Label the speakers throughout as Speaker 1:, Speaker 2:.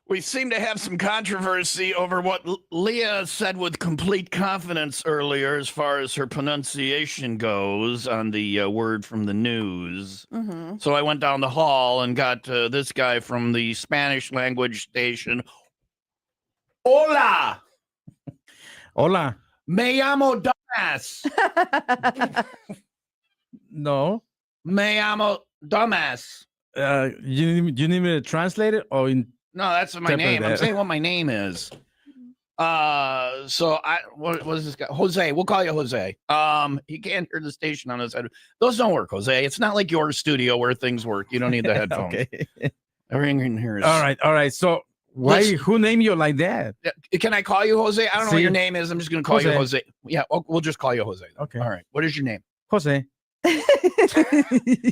Speaker 1: We seem to have some controversy over what Leah said with complete confidence earlier as far as her pronunciation goes on the word from the news.
Speaker 2: Mm-hmm.
Speaker 1: So I went down the hall and got this guy from the Spanish language station. Hola!
Speaker 3: Hola.
Speaker 1: Me llamo Dumbass.
Speaker 3: No.
Speaker 1: Me llamo Dumbass.
Speaker 3: You need me to translate it or in
Speaker 1: No, that's my name. I'm saying what my name is. So what is this guy? Jose. We'll call you Jose. He can't hear the station on his head. Those don't work, Jose. It's not like your studio where things work. You don't need the headphones.
Speaker 3: Okay.
Speaker 1: Everything in here is.
Speaker 3: All right. So who named you like that?
Speaker 1: Can I call you Jose? I don't know what your name is. I'm just going to call you Jose. Yeah, we'll just call you Jose.
Speaker 3: Okay.
Speaker 1: All right. What is your name?
Speaker 3: Jose.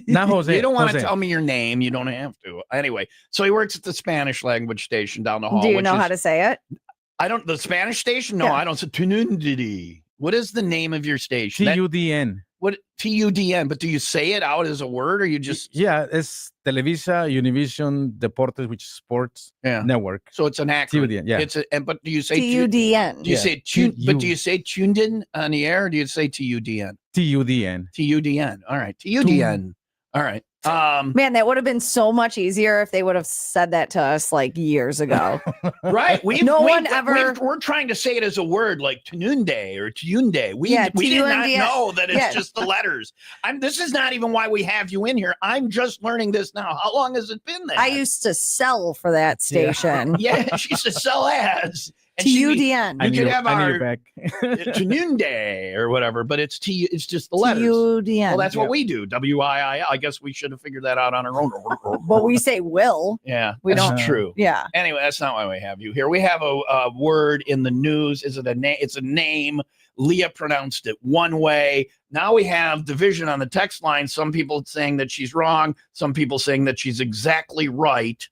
Speaker 3: Not Jose.
Speaker 1: You don't want to
Speaker 3: Jose.
Speaker 1: tell me your name. You don't have to. Anyway, so he works at the Spanish language station down the hall.
Speaker 2: Do you know how to say it?
Speaker 1: I don't. The Spanish station? No, I don't. So Tunundidi. What is the name of your station?
Speaker 3: TUDN.
Speaker 1: What TUDN? But do you say it out as a word, or you just?
Speaker 3: Yeah, it's Televisa Univision Deportes, which is sports network.
Speaker 1: So it's an acronym.
Speaker 3: TUDN. Yeah.
Speaker 1: It's but do you say
Speaker 2: TUDN?
Speaker 1: Do you say tune? But do you say tuned in on the air? Or do you say TUDN?
Speaker 3: TUDN.
Speaker 1: TUDN. All right. TUDN. All right.
Speaker 2: Man, that would have been so much easier if they would have said that to us like years ago.
Speaker 1: Right. We're trying to say it as a word like Tununde or Tunde. We did not know that it's just the letters. This is not even why we have you in here. I'm just learning this now. How long has it been there?
Speaker 2: I used to sell for that station.
Speaker 1: Yeah, she used to sell ads.
Speaker 2: TUDN.
Speaker 1: You could have our Tununde or whatever, but it's just the letters.
Speaker 2: TUDN.
Speaker 1: Well, that's what we do. WIIL. I guess we should have figured that out on our own.
Speaker 2: But we say will.
Speaker 1: Yeah,
Speaker 2: we
Speaker 1: that's
Speaker 2: don't.
Speaker 1: True.
Speaker 2: Yeah.
Speaker 1: Anyway, that's not why we have you here. We have a word in the news. Is it a name? It's a name. Leah pronounced it one way. Now we have division on the text line. Some people saying that she's wrong. Some people saying that she's exactly right.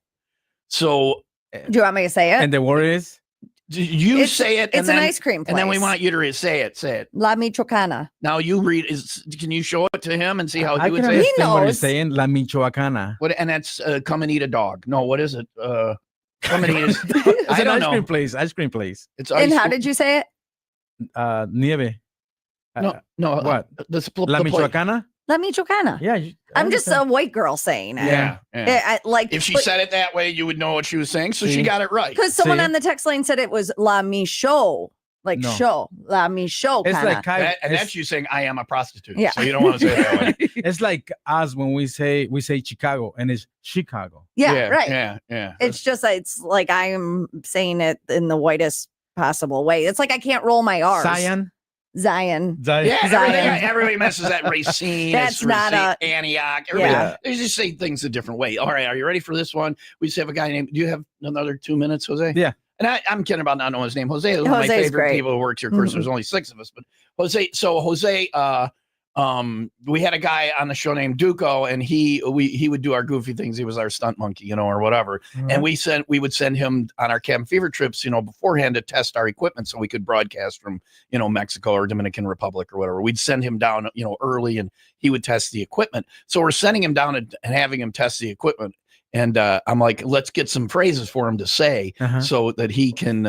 Speaker 1: So,
Speaker 2: do you want me to say it?
Speaker 3: And the word is?
Speaker 1: You say it.
Speaker 2: It's an ice cream place.
Speaker 1: And then we want you to say it. Say it.
Speaker 2: La Michoacana.
Speaker 1: Now you read. Can you show it to him and see how he would say it?
Speaker 2: He knows.
Speaker 3: What you're saying, La Michoacana.
Speaker 1: What? And that's come and eat a dog. No, what is it? Come and eat.
Speaker 3: It's an ice cream place. Ice cream place.
Speaker 1: It's
Speaker 2: and how did you say it?
Speaker 3: Nieve.
Speaker 1: No.
Speaker 3: What? La Michoacana.
Speaker 2: La Michoacana.
Speaker 3: Yeah.
Speaker 2: I'm just a white girl saying it.
Speaker 1: Yeah.
Speaker 2: If
Speaker 1: she said it that way, you would know what she was saying. So she got it right.
Speaker 2: Because someone on the text line said it was La Micho. Show. La Micho.
Speaker 3: It's like
Speaker 1: that's you saying I am a prostitute.
Speaker 2: Yeah.
Speaker 1: So you don't want to say it that way.
Speaker 3: It's like us when we say Chicago and it's Chicago.
Speaker 2: Yeah, right.
Speaker 1: Yeah.
Speaker 2: It's just it's like I am saying it in the whitest possible way. It's like I can't roll my R's. Zion.
Speaker 1: Yeah, everybody messes that Racine.
Speaker 2: That's not
Speaker 1: Antioch. They just say things a different way. All right, are you ready for this one? We just have a guy named. Do you have another 2 minutes, Jose?
Speaker 3: Yeah.
Speaker 1: And I'm kidding about not knowing his name. Jose is one of my favorite people who works here. Of course, there's only 6 of us, but Jose. So Jose, we had a guy on the show named Duco, and he would do our goofy things. He was our stunt monkey, or whatever. Mm-hmm. And we would send him on our cabin fever trips, beforehand to test our equipment so we could broadcast from, Mexico or Dominican Republic or whatever. We'd send him down, early, and he would test the equipment. So we're sending him down and having him test the equipment. And I'm like, let's get some phrases for him to say so that he can.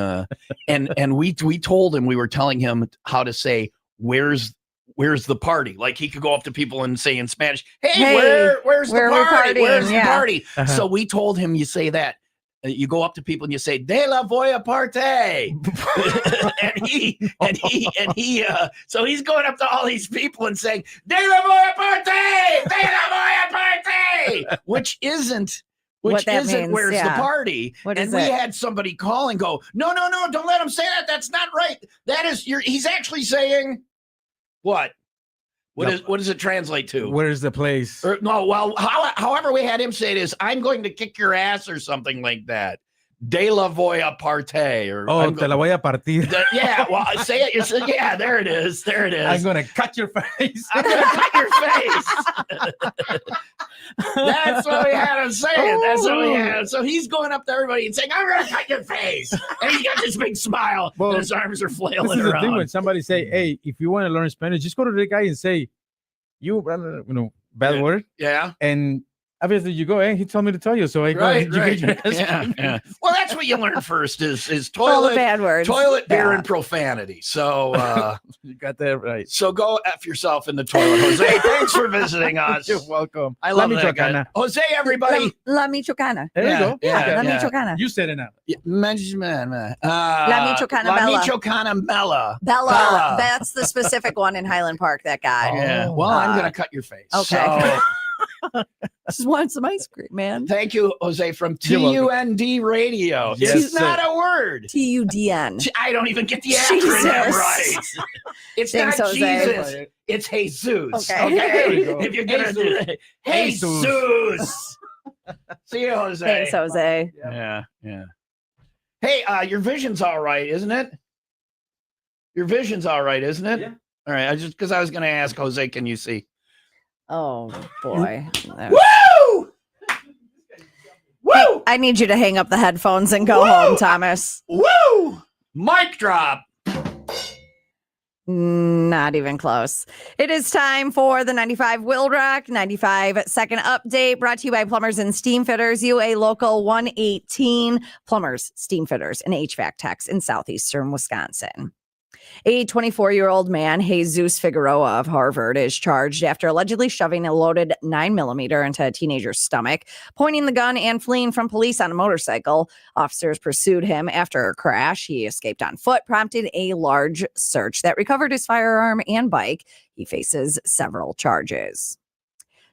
Speaker 1: And we told him, we were telling him how to say, where's the party? Like he could go up to people and say in Spanish, hey where's the party? Where's the party? So we told him, you say that. You go up to people and you say, "De la voy a parte," and he. So he's going up to all these people and saying, "De la voy a parte, de la voy a parte," which isn't. Where's the party? And we had somebody call and go, no, don't let him say that. That's not right. That is he's actually saying what? What does it translate to?
Speaker 3: Where's the place?
Speaker 1: However we had him say it is, I'm going to kick your ass or something like that. De la voy a parte.
Speaker 3: Te la voy a partir.
Speaker 1: Say it. Yeah, there it is.
Speaker 3: I'm going to cut your face.
Speaker 1: I'm going to cut your face. That's what we had him saying. That's what we had. So he's going up to everybody and saying, I'm going to cut your face. And he's got this big smile. And his arms are flailing
Speaker 3: this is
Speaker 1: around.
Speaker 3: The thing when somebody say, hey, if you want to learn Spanish, just go to the guy and say, bad word.
Speaker 1: Yeah.
Speaker 3: And obviously you go, hey, he told me to tell you, so I go.
Speaker 1: Right,
Speaker 3: You
Speaker 1: right.
Speaker 3: get your
Speaker 1: Yeah. Well, that's what you learn first is
Speaker 2: All the
Speaker 1: toilet,
Speaker 2: bad words.
Speaker 1: beer, and profanity. So
Speaker 3: you got that right.
Speaker 1: So go F yourself in the toilet, Jose. Thanks for visiting us.
Speaker 3: You're welcome.
Speaker 1: I love that guy. Jose, everybody.
Speaker 2: La Michoacana.
Speaker 3: There you go.
Speaker 2: Yeah, La Michoacana.
Speaker 3: You said it now.
Speaker 2: La Michoacana
Speaker 1: La
Speaker 2: Bella.
Speaker 1: Michoacana Bella.
Speaker 2: Bella. That's the specific one in Highland Park, that guy.
Speaker 1: Yeah. Well, I'm going to cut your face.
Speaker 2: Okay.
Speaker 1: So,
Speaker 2: just want some ice cream, man.
Speaker 1: thank you, Jose, from TUND Radio.
Speaker 3: Yes,
Speaker 1: it's not a word.
Speaker 2: TUDN.
Speaker 1: I don't even get the acronym right. It's
Speaker 2: Thanks,
Speaker 1: not
Speaker 2: Jose.
Speaker 1: Jesus. It's Jesus.
Speaker 2: Okay.
Speaker 1: Okay.
Speaker 3: We go.
Speaker 1: If you're going to do it. Jesus. See you, Jose.
Speaker 2: Thanks, Jose.
Speaker 1: Yeah. Hey, your vision's all right, isn't it? Your vision's all right, isn't it?
Speaker 3: Yeah.
Speaker 1: All right. I was going to ask Jose, can you see?
Speaker 2: Oh, boy.
Speaker 1: Woo! Woo!
Speaker 2: I need you to hang up the headphones and go home, Thomas.
Speaker 1: Woo! Mic drop.
Speaker 2: Not even close. It is time for the 95 WIIL Rock 95-second update, brought to you by Plumbers and Steam Fitters, UA Local 118, Plumbers, Steam Fitters, and HVAC techs in southeastern Wisconsin. A 24-year-old man, Jesus Figueroa of Harvard, is charged after allegedly shoving a loaded 9mm into a teenager's stomach, pointing the gun and fleeing from police on a motorcycle. Officers pursued him after a crash. He escaped on foot, prompting a large search that recovered his firearm and bike. He faces several charges.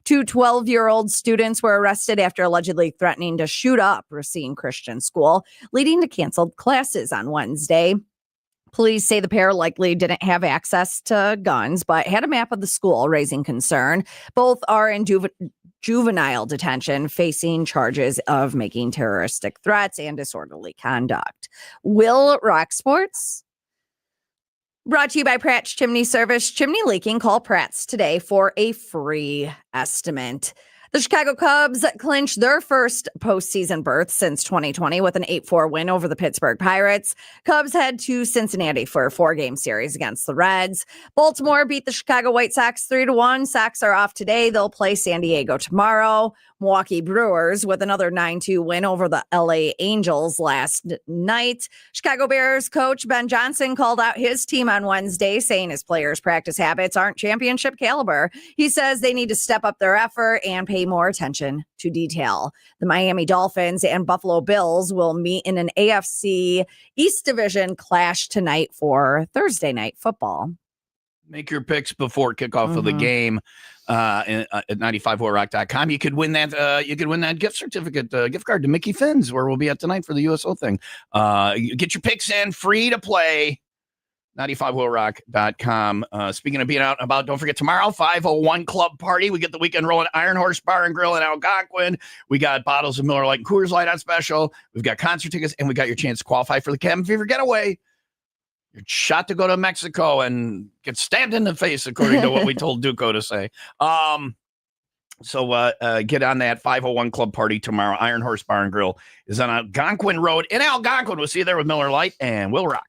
Speaker 2: 2 12-year-old students were arrested after allegedly threatening to shoot up Racine Christian School, leading to canceled classes on Wednesday. Police say the pair likely didn't have access to guns, but had a map of the school, raising concern. Both are in juvenile detention, facing charges of making terroristic threats and disorderly conduct. WIIL Rock Sports, brought to you by Pratt's Chimney Service. Chimney leaking? Call Pratt's today for a free estimate. The Chicago Cubs clinched their first postseason berth since 2020 with an 8-4 win over the Pittsburgh Pirates. Cubs head to Cincinnati for a 4-game series against the Reds. Baltimore beat the Chicago White Sox 3-1. Sox are off today. They'll play San Diego tomorrow. Milwaukee Brewers with another 9-2 win over the LA Angels last night. Chicago Bears coach Ben Johnson called out his team on Wednesday, saying his players' practice habits aren't championship caliber. He says they need to step up their effort and pay more attention to detail. The Miami Dolphins and Buffalo Bills will meet in an AFC East Division clash tonight for Thursday night football.
Speaker 1: Make your picks before kickoff of the game at 95WIILRock.com. You could win that gift certificate, gift card to Mickey Finn's, where we'll be at tonight for the USO thing. Get your picks in, free to play. 95WIILRock.com. Speaking of being out and about, don't forget tomorrow, 501 Club Party. We get the weekend rolling. Iron Horse Bar and Grill in Algonquin. We got bottles of Miller Lite and Coors Light on special. We've got concert tickets, and we got your chance to qualify for the Cabin Fever Getaway. You're shot to go to Mexico and get stabbed in the face, according to what we told Duco to say. So get on that 501 Club Party tomorrow. Iron Horse Bar and Grill is on Algonquin Road in Algonquin. We'll see you there with Miller Lite and WIIL Rock.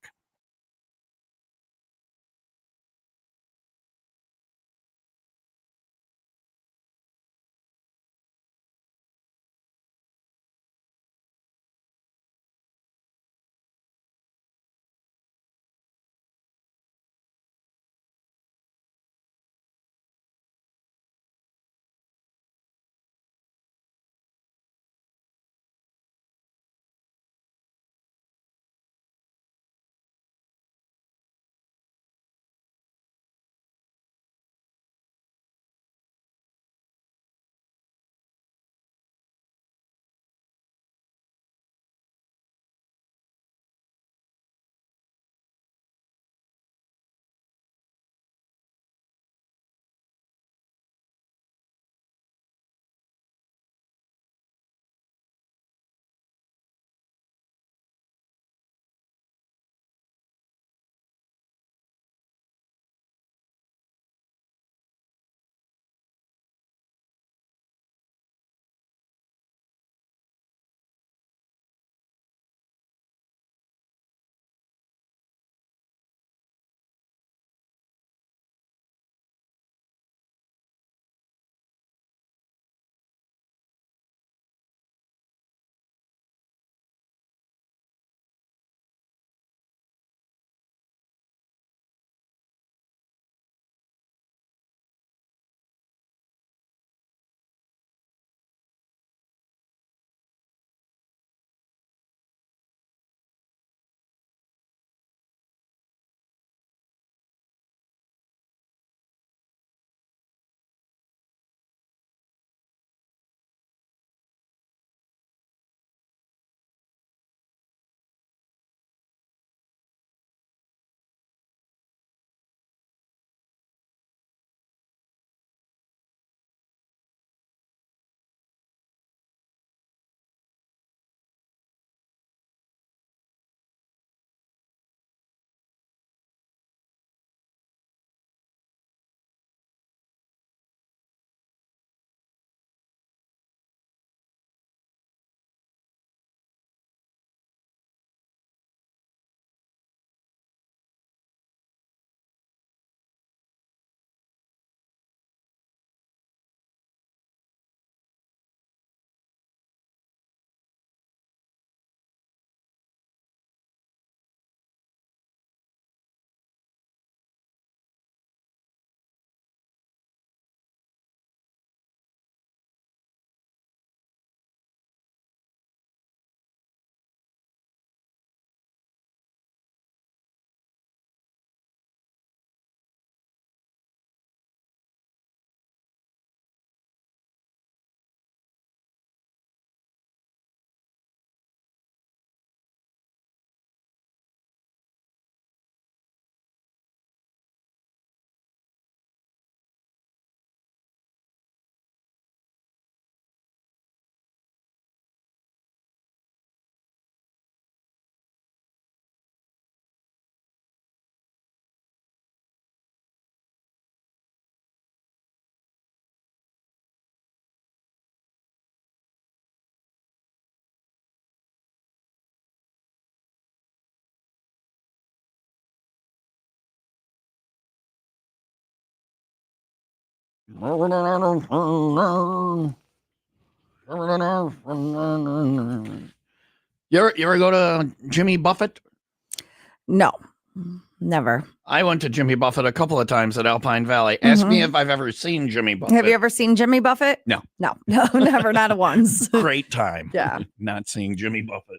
Speaker 1: You ever go to Jimmy Buffett?
Speaker 2: No, never.
Speaker 1: I went to Jimmy Buffett a couple of times at Alpine Valley. Ask me if I've ever seen Jimmy Buffett.
Speaker 2: Have you ever seen Jimmy Buffett?
Speaker 1: No.
Speaker 2: No, never, not once.
Speaker 1: Great time.
Speaker 2: Yeah.
Speaker 1: Not seeing Jimmy Buffett.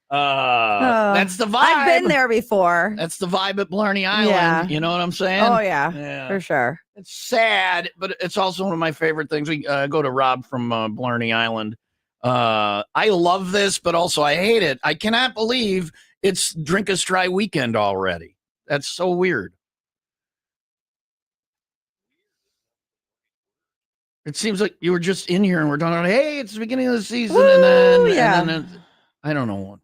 Speaker 1: That's the vibe.
Speaker 2: I've been there before.
Speaker 1: That's the vibe at Blarney Island.
Speaker 2: Yeah.
Speaker 1: You know what I'm saying?
Speaker 2: Oh, yeah, for sure.
Speaker 1: It's sad, but it's also one of my favorite things. We go to Rob from Blarney Island. I love this, but also I hate it. I cannot believe it's Drink Us Dry weekend already. That's so weird. It seems like you were just in here and we're talking about, hey, it's the beginning of the season.
Speaker 2: Woo,
Speaker 1: and then I don't know.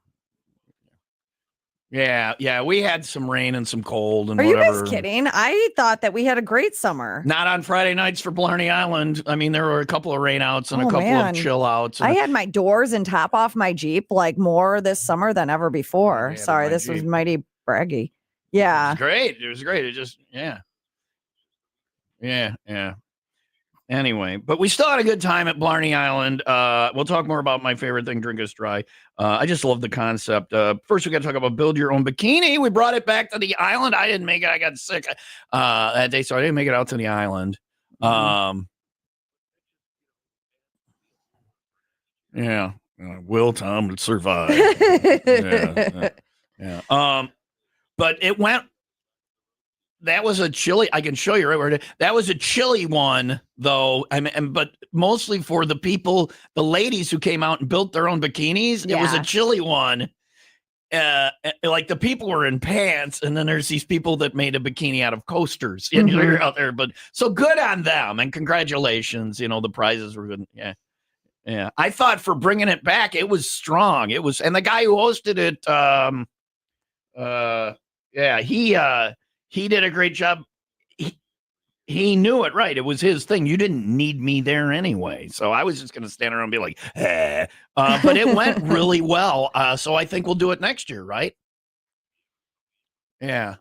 Speaker 1: Yeah, we had some rain and some cold and whatever.
Speaker 2: Are you guys kidding? I thought that we had a great summer.
Speaker 1: Not on Friday nights for Blarney Island. I mean, there were a couple of rainouts and a couple of chill outs.
Speaker 2: I had my doors and top off my Jeep like more this summer than ever before. Sorry, this was mighty braggy. Yeah.
Speaker 1: It was great. It just, yeah. Anyway, but we still had a good time at Blarney Island. We'll talk more about my favorite thing, Drink Us Dry. I just love the concept. First, we got to talk about build your own bikini. We brought it back to the island. I didn't make it. I got sick that day, so I didn't make it out to the island. Yeah. Will Tom survive? Yeah. But it went. That was a chilly. I can show you right where that was a chilly one, though. I mean, but mostly for the people, the ladies who came out and built their own bikinis. Yeah. It was a chilly one. Like the people were in pants, and then there's these people that made a bikini out of coasters. And you're out there, but so good on them and congratulations. You know, the prizes were good. Yeah. I thought for bringing it back, it was strong. It was, and the guy who hosted it, he did a great job. He knew it, right? It was his thing. You didn't need me there anyway. So I was just going to stand around and be like, but it went really well. So I think we'll do it next year, right? Yeah.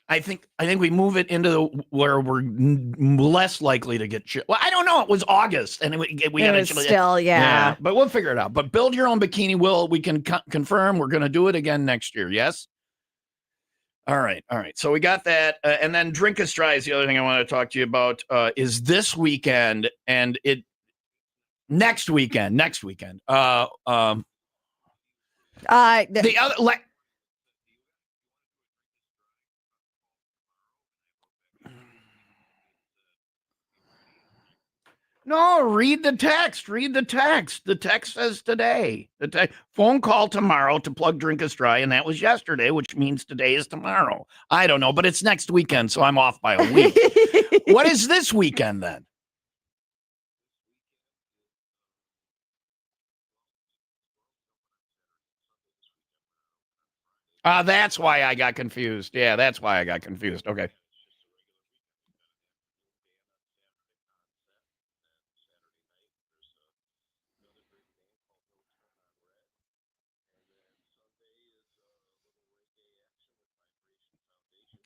Speaker 1: I think we move it into where we're less likely to get chill. Well, I don't know. It was August, and we had a
Speaker 2: still, yeah.
Speaker 1: But we'll figure it out. But build your own bikini. We can confirm we're going to do it again next year. Yes. All right. So we got that. And then Drink Us Dry is the other thing I want to talk to you about is this weekend and next weekend. The other No, read the text. The text says today. Phone call tomorrow to plug Drink Us Dry, and that was yesterday, which means today is tomorrow. I don't know, but it's next weekend, so I'm off by a week. What is this weekend then? That's why I got confused. Yeah, that's why I got confused. Okay.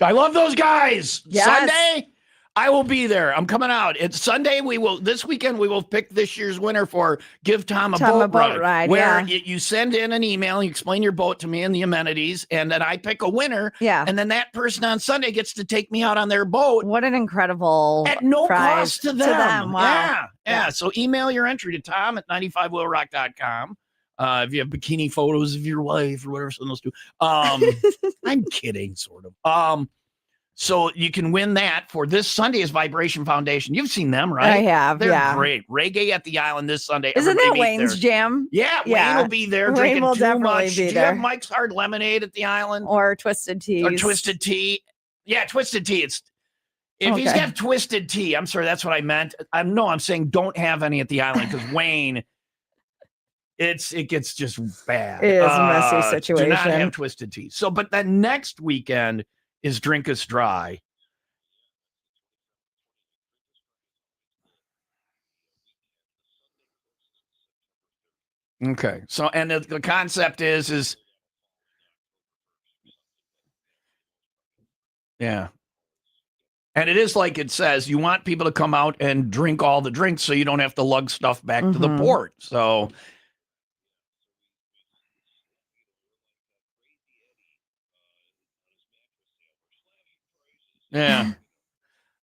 Speaker 1: I love those guys.
Speaker 2: Yes.
Speaker 1: Sunday, I will be there. I'm coming out. It's Sunday. This weekend, we will pick this year's winner for Give Tom a Boat Ride. Where you send in an email, you explain your boat to me and the amenities, and then I pick a winner.
Speaker 2: Yeah.
Speaker 1: And then that person on Sunday gets to take me out on their boat.
Speaker 2: What an incredible
Speaker 1: at no cost to them.
Speaker 2: Wow.
Speaker 1: Yeah. So email your entry to tom@95willrock.com. If you have bikini photos of your wife or whatever, send those to. I'm kidding, sort of. So you can win that for this Sunday is Vibration Foundation. You've seen them, right?
Speaker 2: I have.
Speaker 1: They're great. Reggae at the Island this Sunday.
Speaker 2: Isn't that Wayne's jam?
Speaker 1: Yeah, Wayne will be there.
Speaker 2: Wayne will definitely be there.
Speaker 1: Do you have Mike's Hard Lemonade at the Island?
Speaker 2: Or Twisted Tea?
Speaker 1: Yeah, Twisted Tea. If he's got Twisted Tea, I'm sorry, that's what I meant. I'm saying don't have any at the Island because Wayne. It gets just bad.
Speaker 2: It is a messy situation.
Speaker 1: Do not have Twisted Tea. So, but then next weekend is Drink Us Dry. Okay. So, and the concept is yeah. And it is like it says, you want people to come out and drink all the drinks so you don't have to lug stuff back to the port. So, yeah.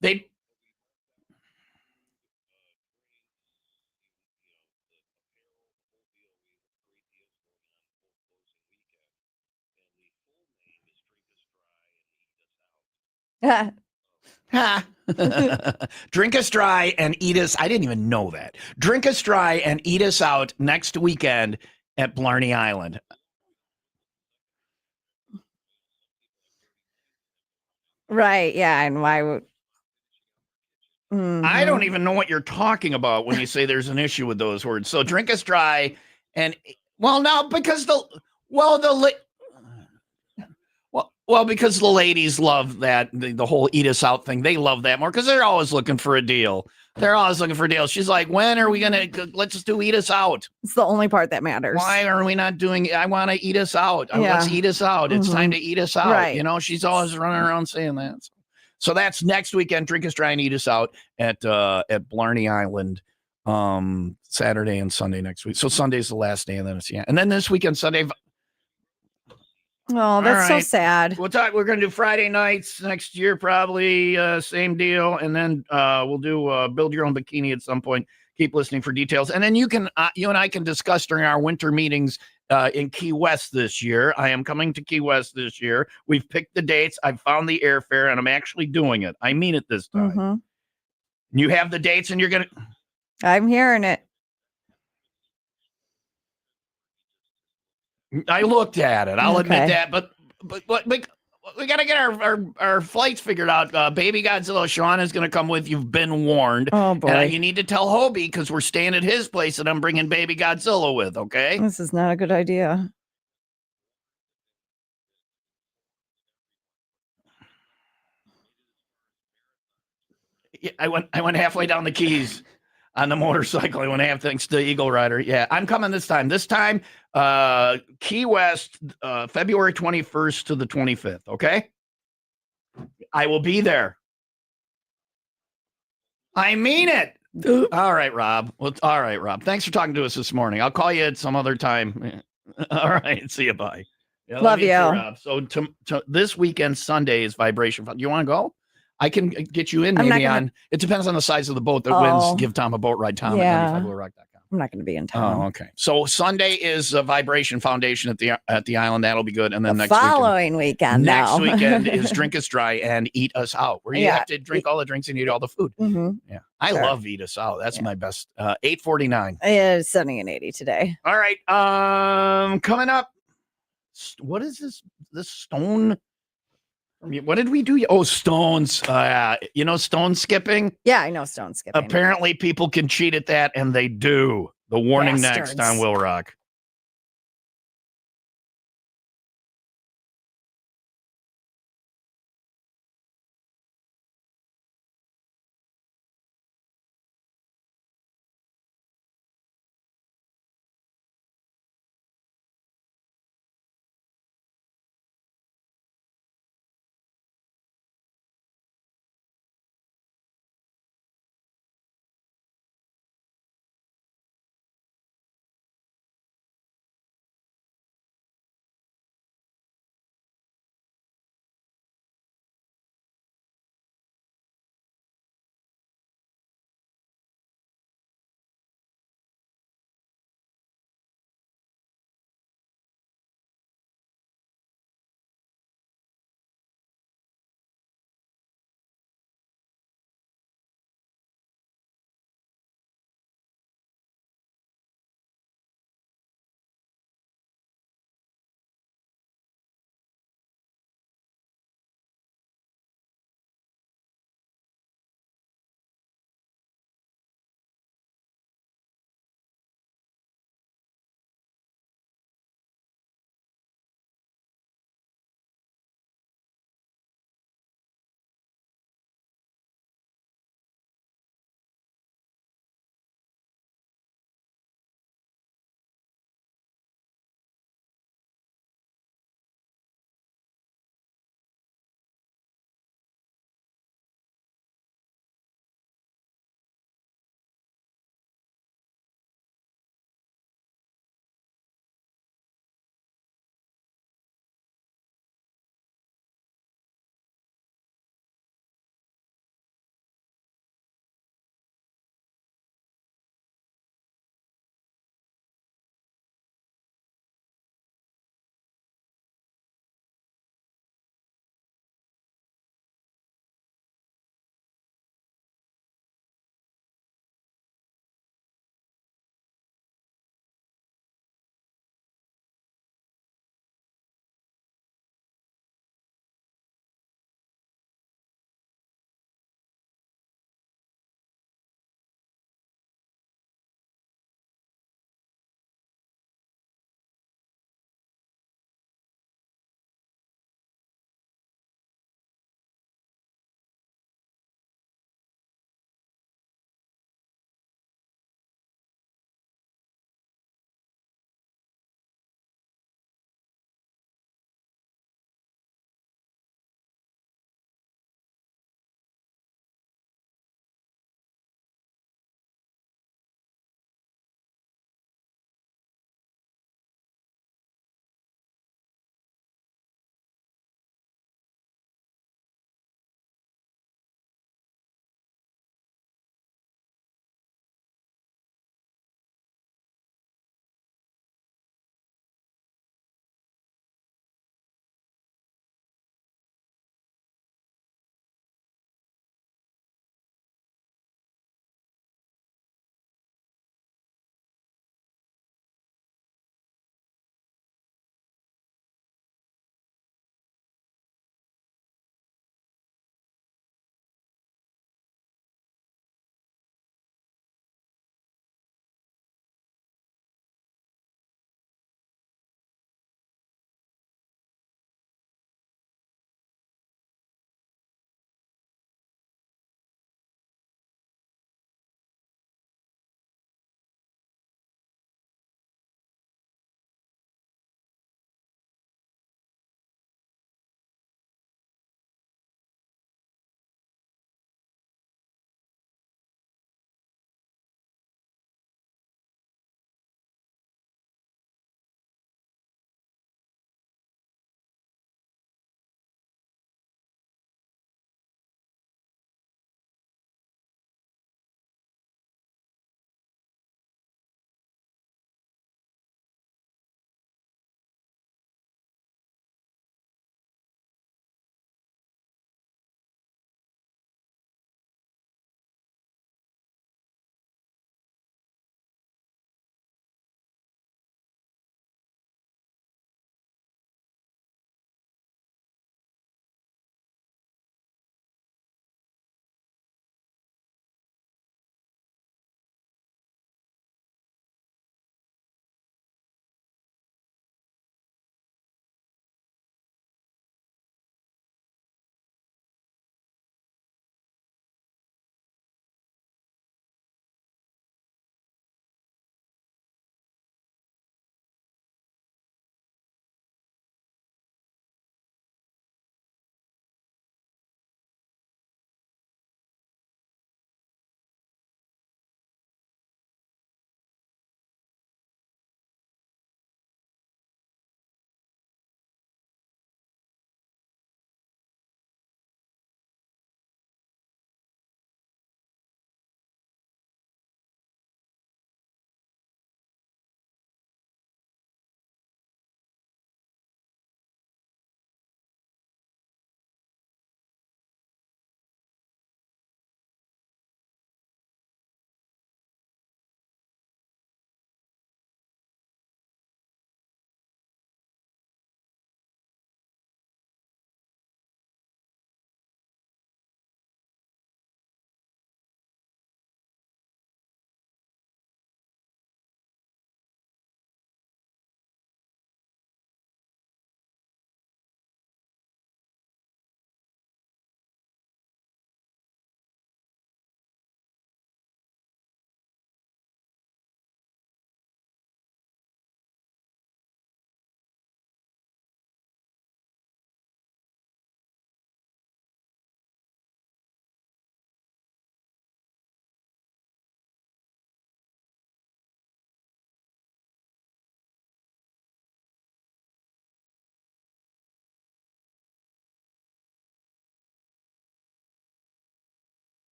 Speaker 1: They drink us dry and eat us. I didn't even know that. Drink us dry and eat us out next weekend at Blarney Island.
Speaker 2: Right. Yeah. And why would
Speaker 1: I don't even know what you're talking about when you say there's an issue with those words. So drink us dry and now because because the ladies love that the whole eat us out thing. They love that more because they're always looking for a deal. They're always looking for deals. She's like, when are we gonna let's just do eat us out?
Speaker 2: It's the only part that matters.
Speaker 1: Why are we not doing I want to eat us out. Let's eat us out. It's time to eat us out.
Speaker 2: Right.
Speaker 1: You know, she's always running around saying that. So that's next weekend. Drink us dry and eat us out at Blarney Island, Saturday and Sunday next week. So Sunday's the last day, and then and then this weekend, Sunday.
Speaker 2: Oh, that's so sad.
Speaker 1: We're going to do Friday nights next year, probably same deal, and then we'll do build your own bikini at some point. Keep listening for details, and then you and I can discuss during our winter meetings in Key West this year. I am coming to Key West this year. We've picked the dates. I've found the airfare, and I'm actually doing it. I mean it this time. You have the dates, and you're gonna.
Speaker 2: I'm hearing it.
Speaker 1: I looked at it. I'll admit that, but we got to get our flights figured out. Baby Godzilla Sean is going to come with. You've been warned.
Speaker 2: Oh boy!
Speaker 1: And you need to tell Hobie because we're staying at his place, and I'm bringing Baby Godzilla with. Okay.
Speaker 2: This is not a good idea.
Speaker 1: Yeah, I went halfway down the Keys on the motorcycle. I went half thanks to Eagle Rider. Yeah, I'm coming this time. This time, Key West, February 21st to the 25th. Okay, I will be there. I mean it. All right, Rob. Well, all right, Rob. Thanks for talking to us this morning. I'll call you at some other time. All right. See you. Bye.
Speaker 2: Yeah, love you. Too,
Speaker 1: Rob. So this weekend, Sunday is Vibration Fun. You want to go? I can get you in maybe on. It depends on the size of the boat that wins. Give Tom a boat ride. Tom at 95wheelrock.com.
Speaker 2: I'm not going to be in town.
Speaker 1: Oh, okay. So Sunday is a Vibration Foundation at the island. That'll be good. And then
Speaker 2: next weekend.
Speaker 1: Next weekend is Drink Us Dry and Eat Us Out, where you have to drink all the drinks and eat all the food. Yeah, I love Eat Us Out. That's my best. 8:49.
Speaker 2: It's sunny and 80 today.
Speaker 1: All right. Coming up. What is this? This stone. What did we do? Oh, stones. Stone skipping?
Speaker 2: Yeah, I know stone skipping.
Speaker 1: Apparently people can cheat at that, and they do. The warning next on WIIL Rock.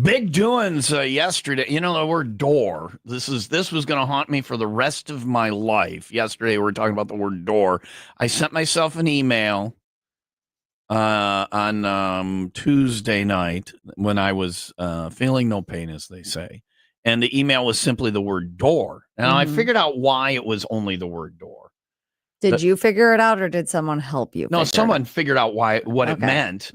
Speaker 1: Big doings yesterday. You know, the word door. This was going to haunt me for the rest of my life. Yesterday, we were talking about the word door. I sent myself an email on Tuesday night when I was feeling no pain, as they say. And the email was simply the word door. And I figured out why it was only the word door.
Speaker 2: Did you figure it out, or did someone help you?
Speaker 1: No, someone figured out what it meant.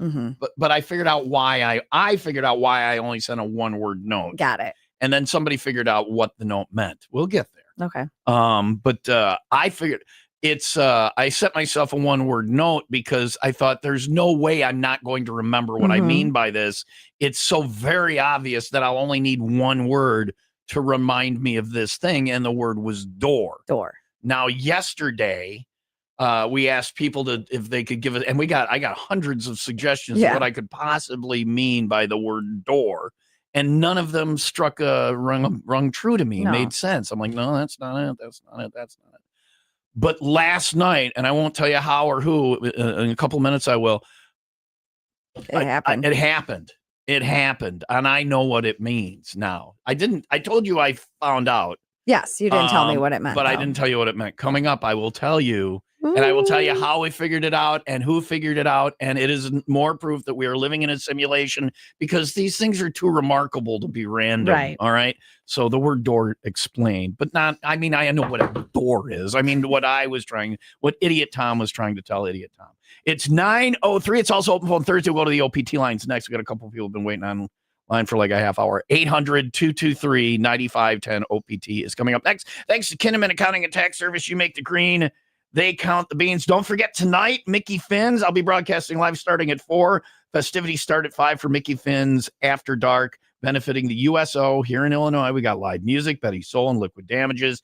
Speaker 1: But I figured out why I figured out why I only sent a one-word note.
Speaker 2: Got it.
Speaker 1: And then somebody figured out what the note meant. We'll get there.
Speaker 2: Okay.
Speaker 1: But I figured it's I sent myself a one-word note because I thought there's no way I'm not going to remember what I mean by this. It's so very obvious that I'll only need one word to remind me of this thing, and the word was door.
Speaker 2: Door.
Speaker 1: Now, yesterday, we asked people if they could give it, and I got hundreds of suggestions of what I could possibly mean by the word door, and none of them struck a rung true to me. It made sense. I'm like, no, that's not it. That's not it. That's not it. But last night, and I won't tell you how or who, in a couple of minutes I will.
Speaker 2: It happened.
Speaker 1: It happened. It happened, and I know what it means now. I told you I found out.
Speaker 2: Yes, you didn't tell me what it meant.
Speaker 1: But I didn't tell you what it meant. Coming up, I will tell you. And I will tell you how we figured it out and who figured it out. And it is more proof that we are living in a simulation because these things are too remarkable to be random.
Speaker 2: Right.
Speaker 1: All right. So the word door explained, but not, I mean, I know what a door is. I mean, what Idiot Tom was trying to tell Idiot Tom. It's 9:03. It's also open phone Thursday. We'll go to the OPT lines next. We got a couple of people who've been waiting on line for like a half hour. 800-223-9510 OPT is coming up next. Thanks to Kinnaman Accounting and Tax Service. You make the green. They count the beans. Don't forget tonight, Mickey Finn's. I'll be broadcasting live starting at 4. Festivities start at 5 for Mickey Finn's After Dark, benefiting the USO here in Illinois. We got live music, Betty Soul and Liquid Damages,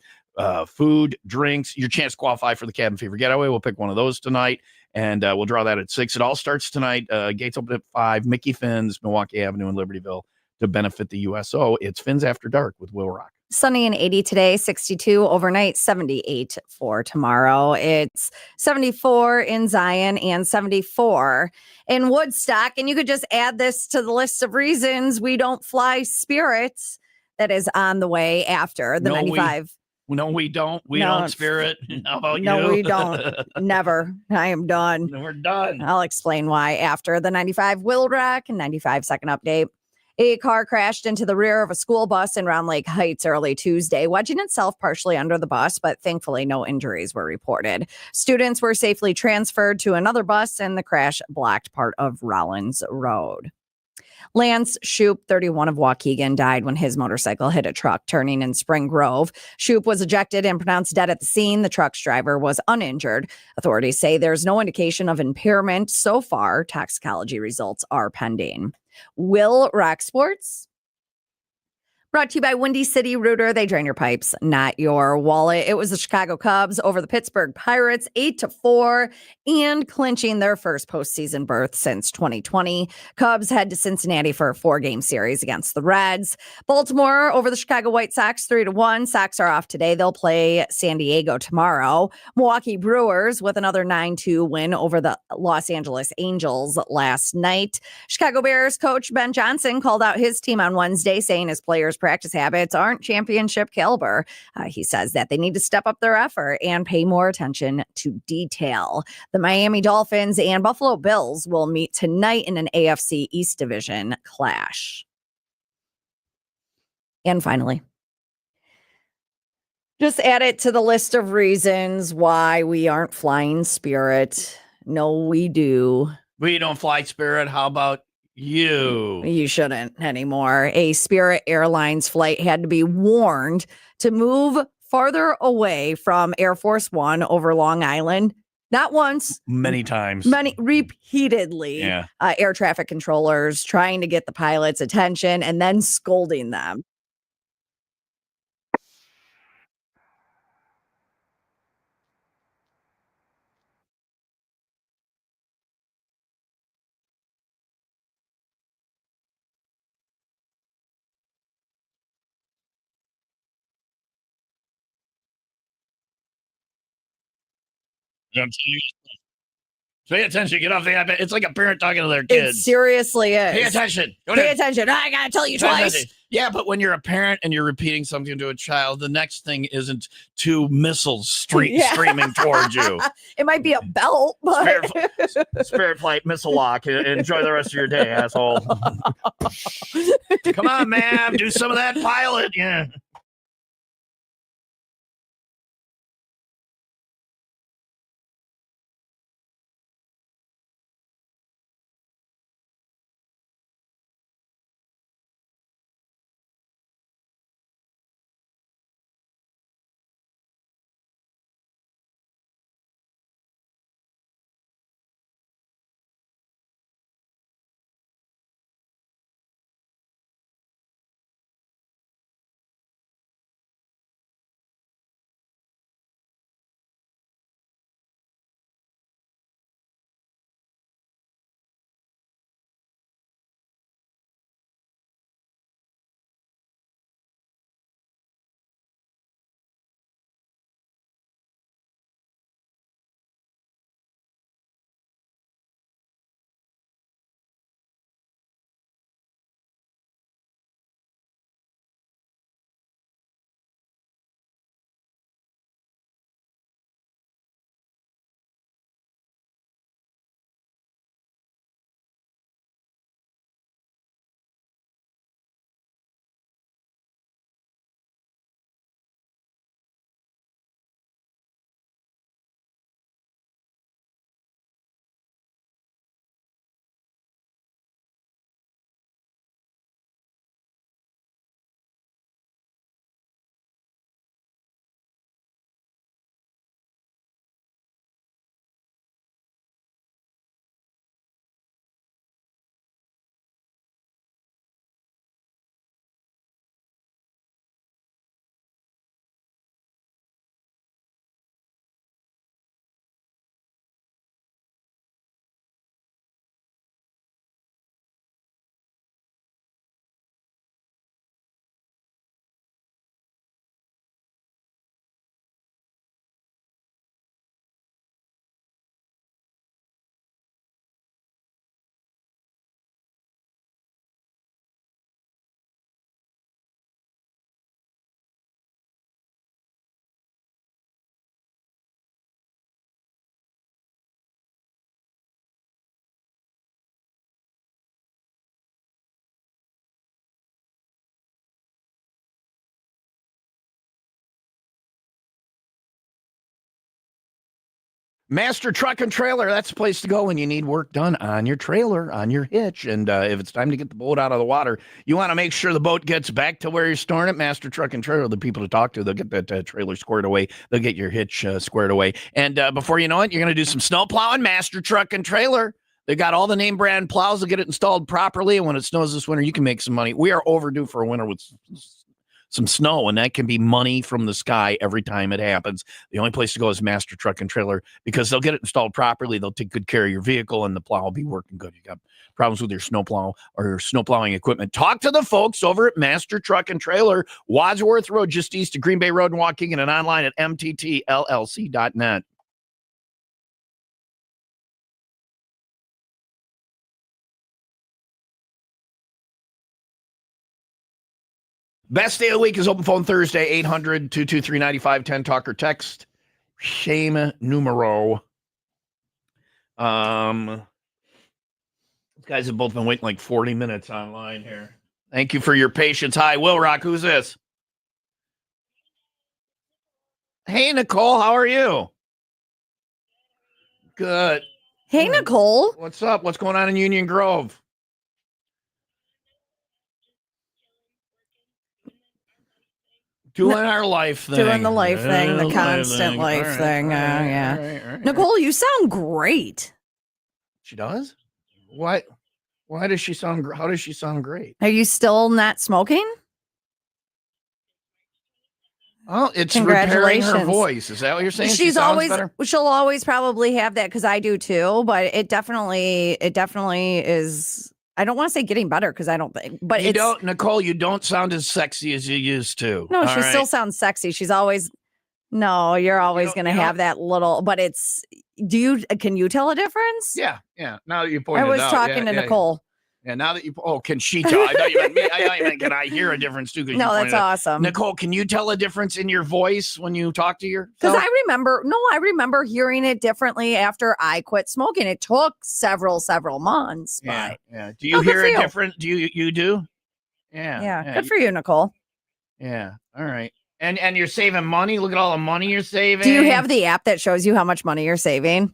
Speaker 1: food, drinks, your chance to qualify for the Cabin Fever Getaway. We'll pick one of those tonight, and we'll draw that at 6. It all starts tonight. Gates open at 5. Mickey Finn's, Milwaukee Avenue in Libertyville to benefit the USO. It's Finn's After Dark with Will Rock.
Speaker 2: Sunny and 80 today, 62 overnight, 78 for tomorrow. It's 74 in Zion and 74 in Woodstock. And you could just add this to the list of reasons we don't fly Spirit that is on the way after the 95.
Speaker 1: No, we don't. We don't Spirit. How about you?
Speaker 2: No, we don't. Never. I am done.
Speaker 1: We're done.
Speaker 2: I'll explain why after the 95 WIIL Rack and 95 second update. A car crashed into the rear of a school bus in Round Lake Heights early Tuesday, wedging itself partially under the bus, but thankfully no injuries were reported. Students were safely transferred to another bus, and the crash blocked part of Rollins Road. Lance Shoup, 31 of Waukegan, died when his motorcycle hit a truck turning in Spring Grove. Shoup was ejected and pronounced dead at the scene. The truck's driver was uninjured. Authorities say there's no indication of impairment so far. Toxicology results are pending. WIIL Rock Sports. Brought to you by Windy City Rooter. They drain your pipes, not your wallet. It was the Chicago Cubs over the Pittsburgh Pirates, 8-4, and clinching their first postseason berth since 2020. Cubs head to Cincinnati for a 4-game series against the Reds. Baltimore over the Chicago White Sox, 3-1. Sox are off today. They'll play San Diego tomorrow. Milwaukee Brewers with another 9-2 win over the Los Angeles Angels last night. Chicago Bears coach Ben Johnson called out his team on Wednesday, saying his players' practice habits aren't championship caliber. He says that they need to step up their effort and pay more attention to detail. The Miami Dolphins and Buffalo Bills will meet tonight in an AFC East Division clash. And finally, just add it to the list of reasons why we aren't flying Spirit. No, we do.
Speaker 1: We don't fly Spirit. How about you?
Speaker 2: You shouldn't anymore. A Spirit Airlines flight had to be warned to move farther away from Air Force One over Long Island. Not once.
Speaker 1: Many times.
Speaker 2: Repeatedly.
Speaker 1: Yeah.
Speaker 2: Air traffic controllers trying to get the pilot's attention and then scolding them.
Speaker 1: Pay attention. Get off the iPad. It's like a parent talking to their kids.
Speaker 2: It seriously is.
Speaker 1: Pay attention.
Speaker 2: Pay attention. I got to tell you twice.
Speaker 1: Yeah, but when you're a parent and you're repeating something to a child, the next thing isn't two missiles streaming towards you.
Speaker 2: It might be a belt, but
Speaker 1: Spirit flight missile lock. Enjoy the rest of your day, asshole. Come on, man. Do some of that pilot. Yeah. Master Truck and Trailer, that's the place to go when you need work done on your trailer, on your hitch. And if it's time to get the boat out of the water, you want to make sure the boat gets back to where you're storing it. Master Truck and Trailer, the people to talk to, they'll get that trailer squared away. They'll get your hitch squared away. And before you know it, you're going to do some snow plowing. Master Truck and Trailer. They got all the name brand plows to get it installed properly. And when it snows this winter, you can make some money. We are overdue for a winter with some snow, and that can be money from the sky every time it happens. The only place to go is Master Truck and Trailer, because they'll get it installed properly. They'll take good care of your vehicle, and the plow will be working good. You got problems with your snow plow or your snow plowing equipment, talk to the folks over at Master Truck and Trailer, Wadsworth Road, just east of Green Bay Road in Waukegan, and online at mttllc.net. Best day of the week is open phone Thursday, 800-223-9510. Talk or text. Shame numero. These guys have both been waiting like 40 minutes online here. Thank you for your patience. Hi, Will Rock. Who's this? Hey, Nicole. How are you? Good.
Speaker 2: Hey, Nicole.
Speaker 1: What's up? What's going on in Union Grove? Doing our life thing.
Speaker 2: Doing the life thing, the constant life thing. Yeah. All right. Nicole, you sound great.
Speaker 1: She does? What? Why does she sound? How does she sound great?
Speaker 2: Are you still not smoking?
Speaker 1: Oh, it's repairing her voice. Is that what you're saying?
Speaker 2: She'll always probably have that, because I do too. But it definitely is. I don't want to say getting better, because I don't think, but
Speaker 1: Nicole, you don't sound as sexy as you used to.
Speaker 2: No, she still sounds sexy. She's always No, you're always going to have that little, but can you tell a difference?
Speaker 1: Yeah. Now that you pointed
Speaker 2: I was
Speaker 1: out.
Speaker 2: talking to Nicole.
Speaker 1: Yeah, now that can she tell? I thought you meant me. I thought you meant, can I hear a difference too?
Speaker 2: No, that's awesome.
Speaker 1: Nicole, can you tell a difference in your voice when you talk to yourself?
Speaker 2: Because I remember hearing it differently after I quit smoking. It took several months.
Speaker 1: Yeah.
Speaker 2: But
Speaker 1: Do you hear it different? Do you do?
Speaker 2: Yeah. Good for you, Nicole.
Speaker 1: Yeah. All right. And you're saving money. Look at all the money you're saving.
Speaker 2: Do you have the app that shows you how much money you're saving?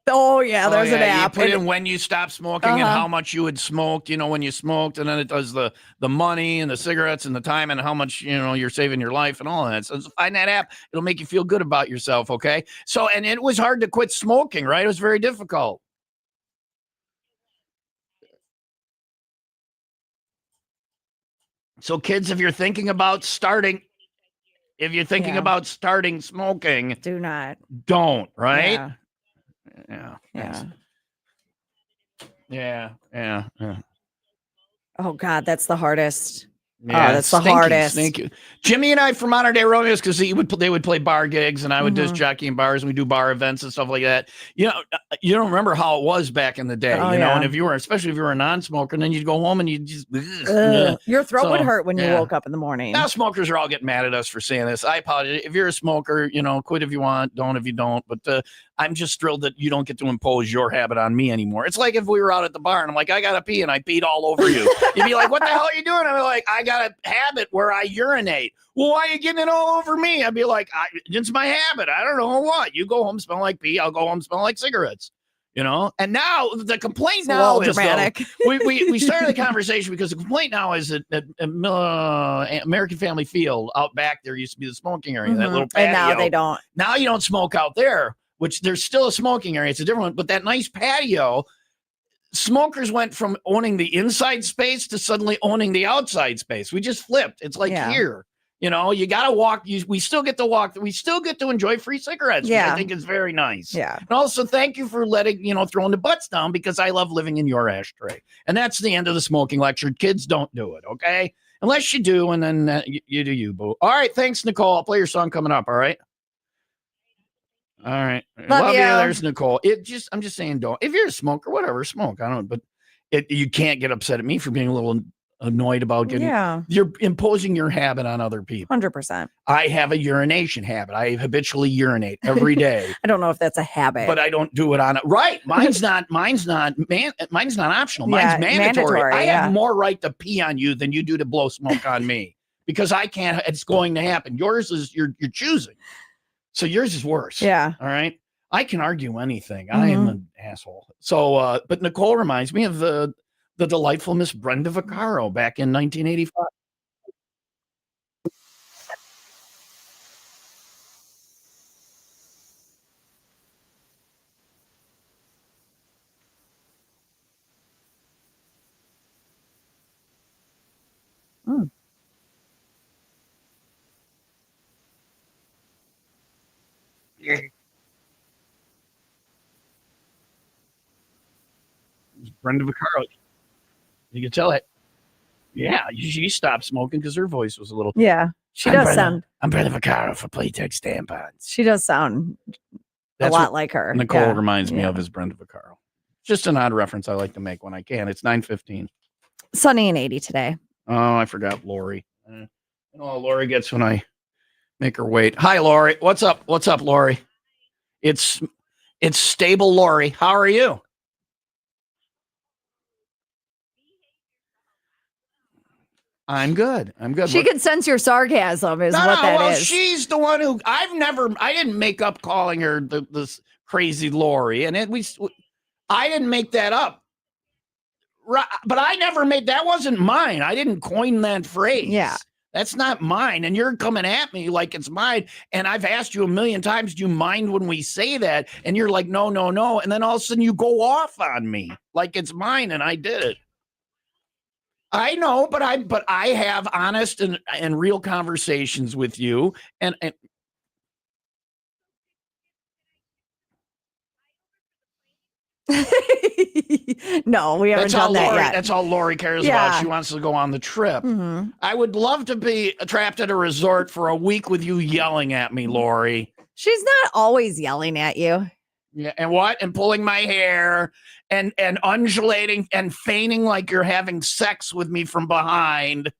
Speaker 2: Oh, yeah, there's an app.
Speaker 1: You put in when you stop smoking and how much you had smoked, when you smoked, and then it does the money and the cigarettes and the time and how much, you're saving your life and all of that. So find that app. It'll make you feel good about yourself, okay? So, and it was hard to quit smoking, right? It was very difficult. So kids, if you're thinking about starting smoking,
Speaker 2: do not.
Speaker 1: Don't, right?
Speaker 2: Yeah. Oh God, that's the hardest. Yeah, that's the hardest.
Speaker 1: Jimmy and I from Modern Day Romeos, because they would play bar gigs and I would disc jockey in bars and we do bar events and stuff like that. You don't remember how it was back in the day, and especially if you were a non-smoker, and then you'd go home and you just
Speaker 2: your throat would hurt when you woke up in the morning.
Speaker 1: Now smokers are all getting mad at us for saying this. I apologize. If you're a smoker, quit if you want, don't if you don't. But I'm just thrilled that you don't get to impose your habit on me anymore. It's like if we were out at the bar and I'm like, I gotta pee, and I peed all over you. You'd be like, what the hell are you doing? I'm like, I got a habit where I urinate. Well, why are you getting it all over me? I'd be like, it's my habit. I don't know what. You go home smell like pee. I'll go home smell like cigarettes. And now the complaint now is dramatic. We started the conversation because the complaint now is at American Family Field out back there used to be the smoking area, that little patio.
Speaker 2: And now they don't.
Speaker 1: Now you don't smoke out there, which there's still a smoking area. It's a different one, but that nice patio, smokers went from owning the inside space to suddenly owning the outside space. We just flipped. It's like here. You got to walk. We still get to walk. We still get to enjoy free cigarettes, which I think is very nice.
Speaker 2: Yeah.
Speaker 1: And also, thank you for letting, throwing the butts down, because I love living in your ashtray. And that's the end of the smoking lecture. Kids, don't do it, okay? Unless you do, and then you do you, boo. All right, thanks, Nicole. I'll play your song coming up, all right? All right. Love you. There's Nicole. I'm just saying, don't. If you're a smoker, whatever, smoke. I don't, but you can't get upset at me for being a little annoyed about getting. Yeah. You're imposing your habit on other people.
Speaker 2: 100%.
Speaker 1: I have a urination habit. I habitually urinate every day.
Speaker 2: I don't know if that's a habit,
Speaker 1: but I don't do it on it. Right. Mine's not optional. Mine's mandatory. I have more right to pee on you than you do to blow smoke on me, because I can't. It's going to happen. Yours is you're choosing. So yours is worse.
Speaker 2: Yeah.
Speaker 1: All right. I can argue anything. I am an asshole. So, but Nicole reminds me of the delightful Miss Brenda Vaccaro back in 1985. Brenda Vaccaro. You can tell it. Yeah, she stopped smoking because her voice was a little.
Speaker 2: Yeah,
Speaker 1: I'm Brenda Vaccaro for Playtex tampons.
Speaker 2: She does sound a lot like her.
Speaker 1: Nicole reminds me of as Brenda Vaccaro. Just an odd reference I like to make when I can. It's 9:15.
Speaker 2: Sunny and 80 today.
Speaker 1: Oh, I forgot Lori. You know how Lori gets when I make her wait. Hi, Lori. What's up? What's up, Lori? It's stable, Lori. How are you? I'm good.
Speaker 2: She can sense your sarcasm is what that is.
Speaker 1: She's the one who I didn't make up calling her this crazy Lori. And I didn't make that up. Right, but I never that wasn't mine. I didn't coin that phrase.
Speaker 2: Yeah.
Speaker 1: That's not mine. And you're coming at me like it's mine. And I've asked you a million times, do you mind when we say that? And you're like, no. And then all of a sudden you go off on me like it's mine and I did it. I know, but I have honest and real conversations with you, and
Speaker 2: No, we haven't done that yet.
Speaker 1: That's all Lori cares about. She wants to go on the trip.
Speaker 2: Mm-hmm.
Speaker 1: I would love to be trapped at a resort for a week with you yelling at me, Lori.
Speaker 2: She's not always yelling at you.
Speaker 1: Yeah, and what? And pulling my hair and undulating and feigning like you're having sex with me from behind.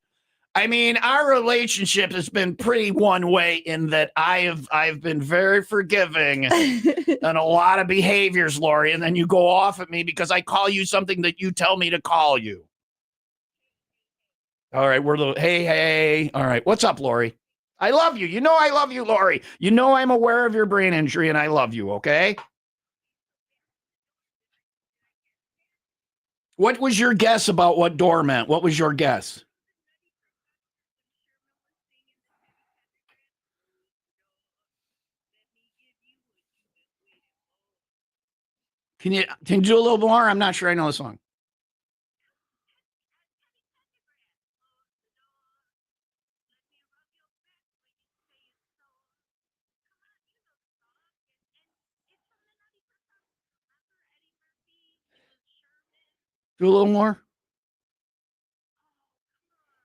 Speaker 1: I mean, our relationship has been pretty one way in that I've been very forgiving and a lot of behaviors, Lori, and then you go off at me because I call you something that you tell me to call you. All right, hey. All right, what's up, Lori? I love you. You know I love you, Lori. You know I'm aware of your brain injury and I love you, okay? What was your guess about what door meant? What was your guess? Can you do a little more? I'm not sure I know the song. Do a little more.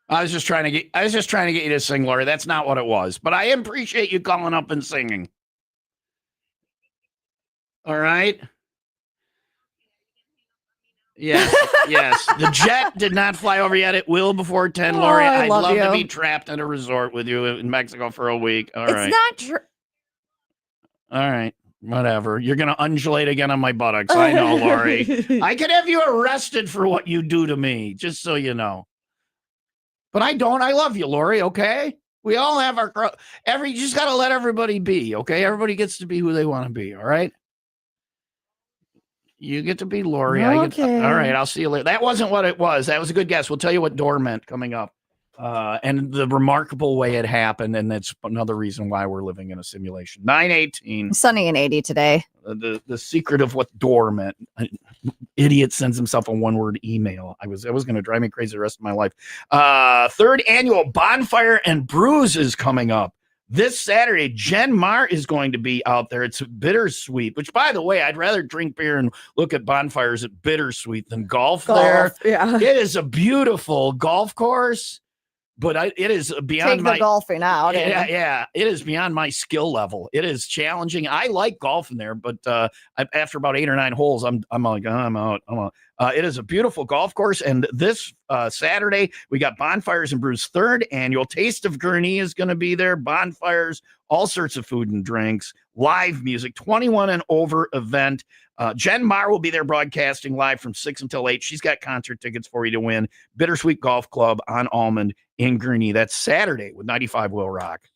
Speaker 1: I was just trying to get you to sing, Lori. That's not what it was. But I appreciate you calling up and singing. All right. Yes, yes. The jet did not fly over yet. It will before 10, Lori. I'd love to be trapped in a resort with you in Mexico for a week. All right.
Speaker 2: It's not true.
Speaker 1: All right. Whatever. You're going to undulate again on my buttocks. I know, Lori. I could have you arrested for what you do to me, just so you know. But I don't. I love you, Lori, okay? We all have our... you just got to let everybody be, okay? Everybody gets to be who they want to be, all right? You get to be Lori.
Speaker 2: Okay.
Speaker 1: All right, I'll see you later. That wasn't what it was. That was a good guess. We'll tell you what door meant coming up. And the remarkable way it happened, and that's another reason why we're living in a simulation. 9:18.
Speaker 2: Sunny and 80 today.
Speaker 1: The secret of what door meant. Idiot sends himself a one-word email. I was going to drive me crazy the rest of my life. Third annual Bonfire and Brews is coming up. This Saturday, Jen Marr is going to be out there. It's Bittersweet, which, by the way, I'd rather drink beer and look at bonfires at Bittersweet than golf there.
Speaker 2: Yeah.
Speaker 1: It is a beautiful golf course, but it is beyond
Speaker 2: the golfing out.
Speaker 1: Yeah, it is beyond my skill level. It is challenging. I like golfing there, but after about 8 or 9 holes, I'm like, I'm out. It is a beautiful golf course, and this Saturday we got Bonfires and Brews third annual Taste of Gurnee is going to be there. Bonfires, all sorts of food and drinks, live music, 21 and over event. Jen Marr will be there broadcasting live from 6 until 8. She's got concert tickets for you to win. Bittersweet Golf Club on Almond in Gurnee. That's Saturday with 95 WIIL Rock.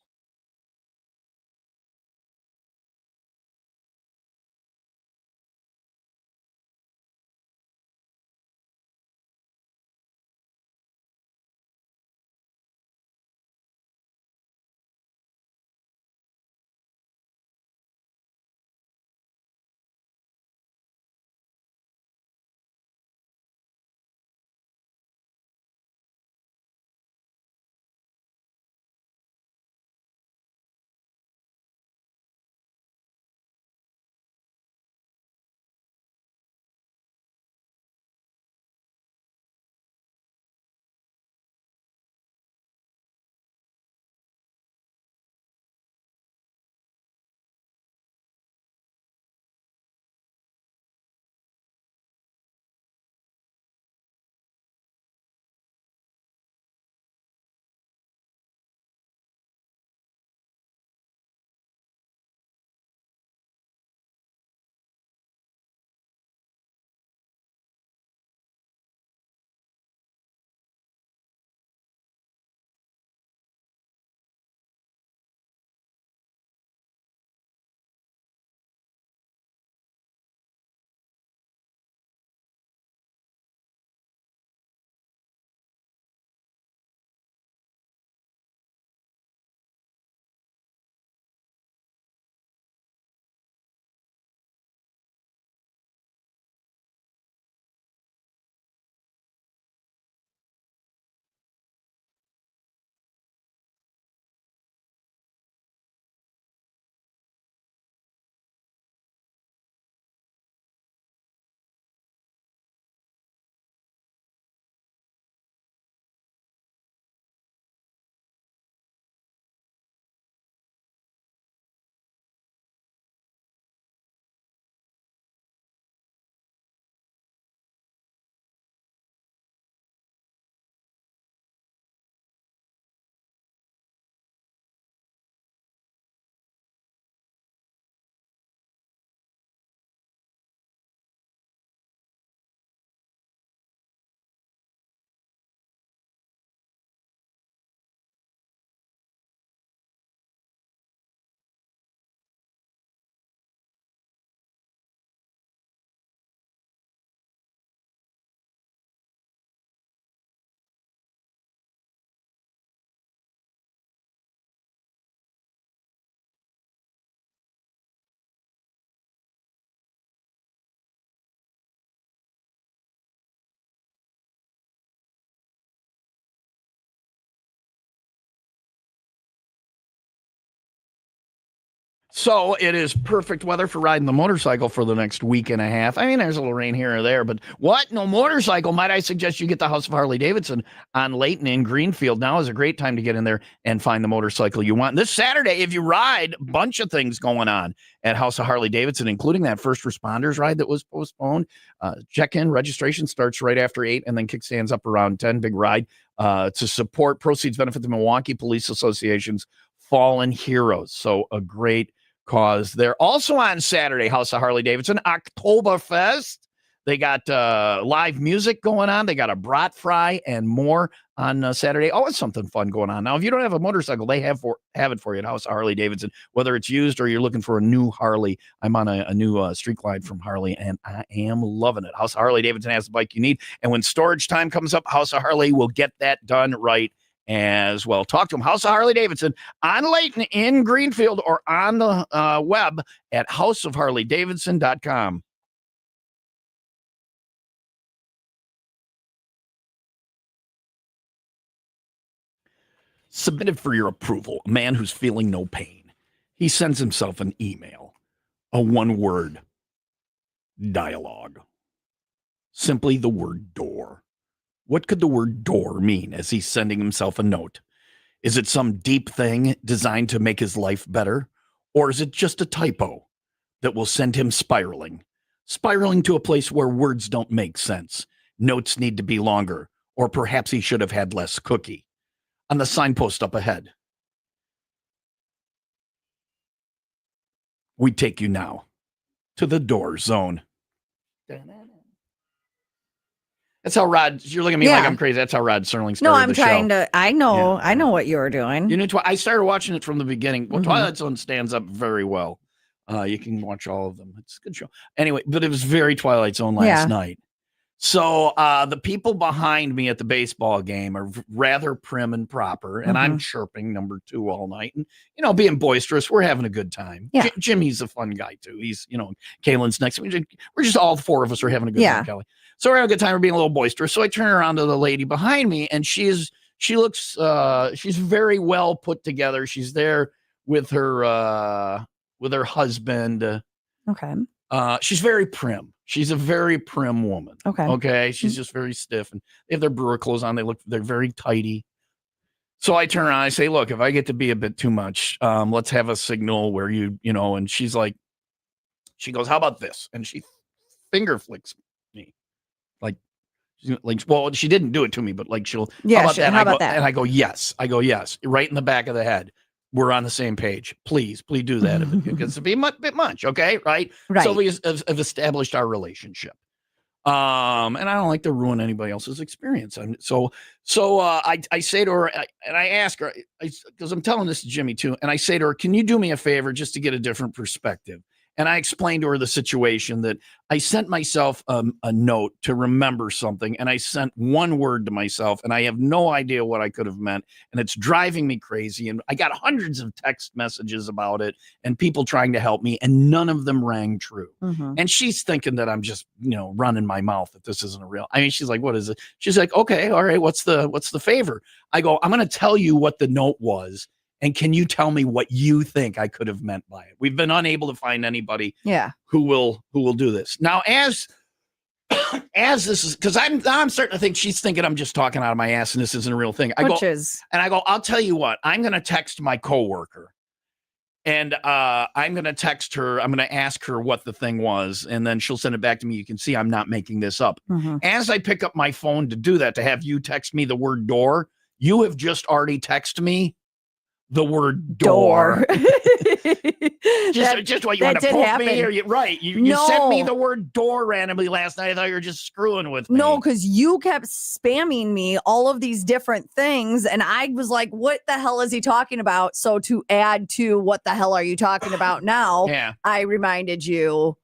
Speaker 1: So it is perfect weather for riding the motorcycle for the next week and a half. I mean, there's a little rain here or there, but what? No motorcycle. Might I suggest you get the House of Harley Davidson on Layton in Greenfield. Now is a great time to get in there and find the motorcycle you want. And this Saturday, if you ride, a bunch of things going on at House of Harley Davidson, including that first responders ride that was postponed. Check-in registration starts right after 8 and then kickstands up around 10. Big ride to support. Proceeds benefit the Milwaukee Police Association's Fallen Heroes. So a great cause. They're also on Saturday, House of Harley Davidson, Oktoberfest. They got live music going on. They got a brat fry and more on Saturday. Always something fun going on. Now, if you don't have a motorcycle, they have it for you at House of Harley Davidson, whether it's used or you're looking for a new Harley. I'm on a new Street Glide from Harley, and I am loving it. House of Harley Davidson has the bike you need. And when storage time comes up, House of Harley will get that done right as well. Talk to them. House of Harley Davidson on Layton in Greenfield or on the web at houseofharleydavidson.com. Submitted for your approval, a man who's feeling no pain. He sends himself an email, a one-word dialogue. Simply the word door. What could the word door mean as he's sending himself a note? Is it some deep thing designed to make his life better? Or is it just a typo that will send him spiraling to a place where words don't make sense? Notes need to be longer, or perhaps he should have had less cookie. On the signpost up ahead, we take you now to the door zone. That's how Rod, you're looking at me like I'm crazy. That's how Rod Serling started
Speaker 2: I'm
Speaker 1: the show.
Speaker 2: trying to, I know what you were doing.
Speaker 1: You know, I started watching it from the beginning. Well, Twilight Zone stands up very well. You can watch all of them. It's a good show. Anyway, but it was very Twilight Zone last night. So the people behind me at the baseball game are rather prim and proper, and I'm chirping number 2 all night and, being boisterous. We're having a good time. Yeah. Jimmy's a fun guy too. He's, Kaylin's next to me. We're just all 4 of us are having a good time, Kelly. So we're having a good time. We're being a little boisterous. So I turn around to the lady behind me, and she looks, she's very well put together. She's there with her husband.
Speaker 2: Okay.
Speaker 1: She's very prim. She's a very prim woman. Okay. She's just very stiff, and they have their brewer clothes on. They're very tidy. So I turn around, I say, look, if I get to be a bit too much, let's have a signal where and she's like, she goes, how about this? And she finger flicks me. Well, she didn't do it to me, but she'll, how about that? And I go, yes, right in the back of the head. We're on the same page. Please do that because it'd be a bit much. Okay. Right. So we have established our relationship. And I don't like to ruin anybody else's experience. So I say to her, and I ask her, because I'm telling this to Jimmy too. And I say to her, can you do me a favor just to get a different perspective? And I explained to her the situation that I sent myself a note to remember something, and I sent one word to myself, and I have no idea what I could have meant, and it's driving me crazy. And I got hundreds of text messages about it and people trying to help me, and none of them rang true. And she's thinking that I'm just, running my mouth, that this isn't a real. I mean, she's like, what is it? She's like, okay, all right, what's the favor? I go, I'm going to tell you what the note was. And can you tell me what you think I could have meant by it? We've been unable to find anybody who will do this. Now, as this is, because I'm starting to think she's thinking I'm just talking out of my ass and this isn't a real thing. I go, I'll tell you what, I'm going to text my coworker, and I'm going to text her. I'm going to ask her what the thing was, and then she'll send it back to me. You can see I'm not making this up. As I pick up my phone to do that, to have you text me the word door, you have just already texted me the word door. just what you want to poke me, or you sent me the word door randomly last night. I thought you were just screwing with me.
Speaker 2: No, because you kept spamming me all of these different things, and I was like, what the hell is he talking about? So to add to what the hell are you talking about now, I reminded you.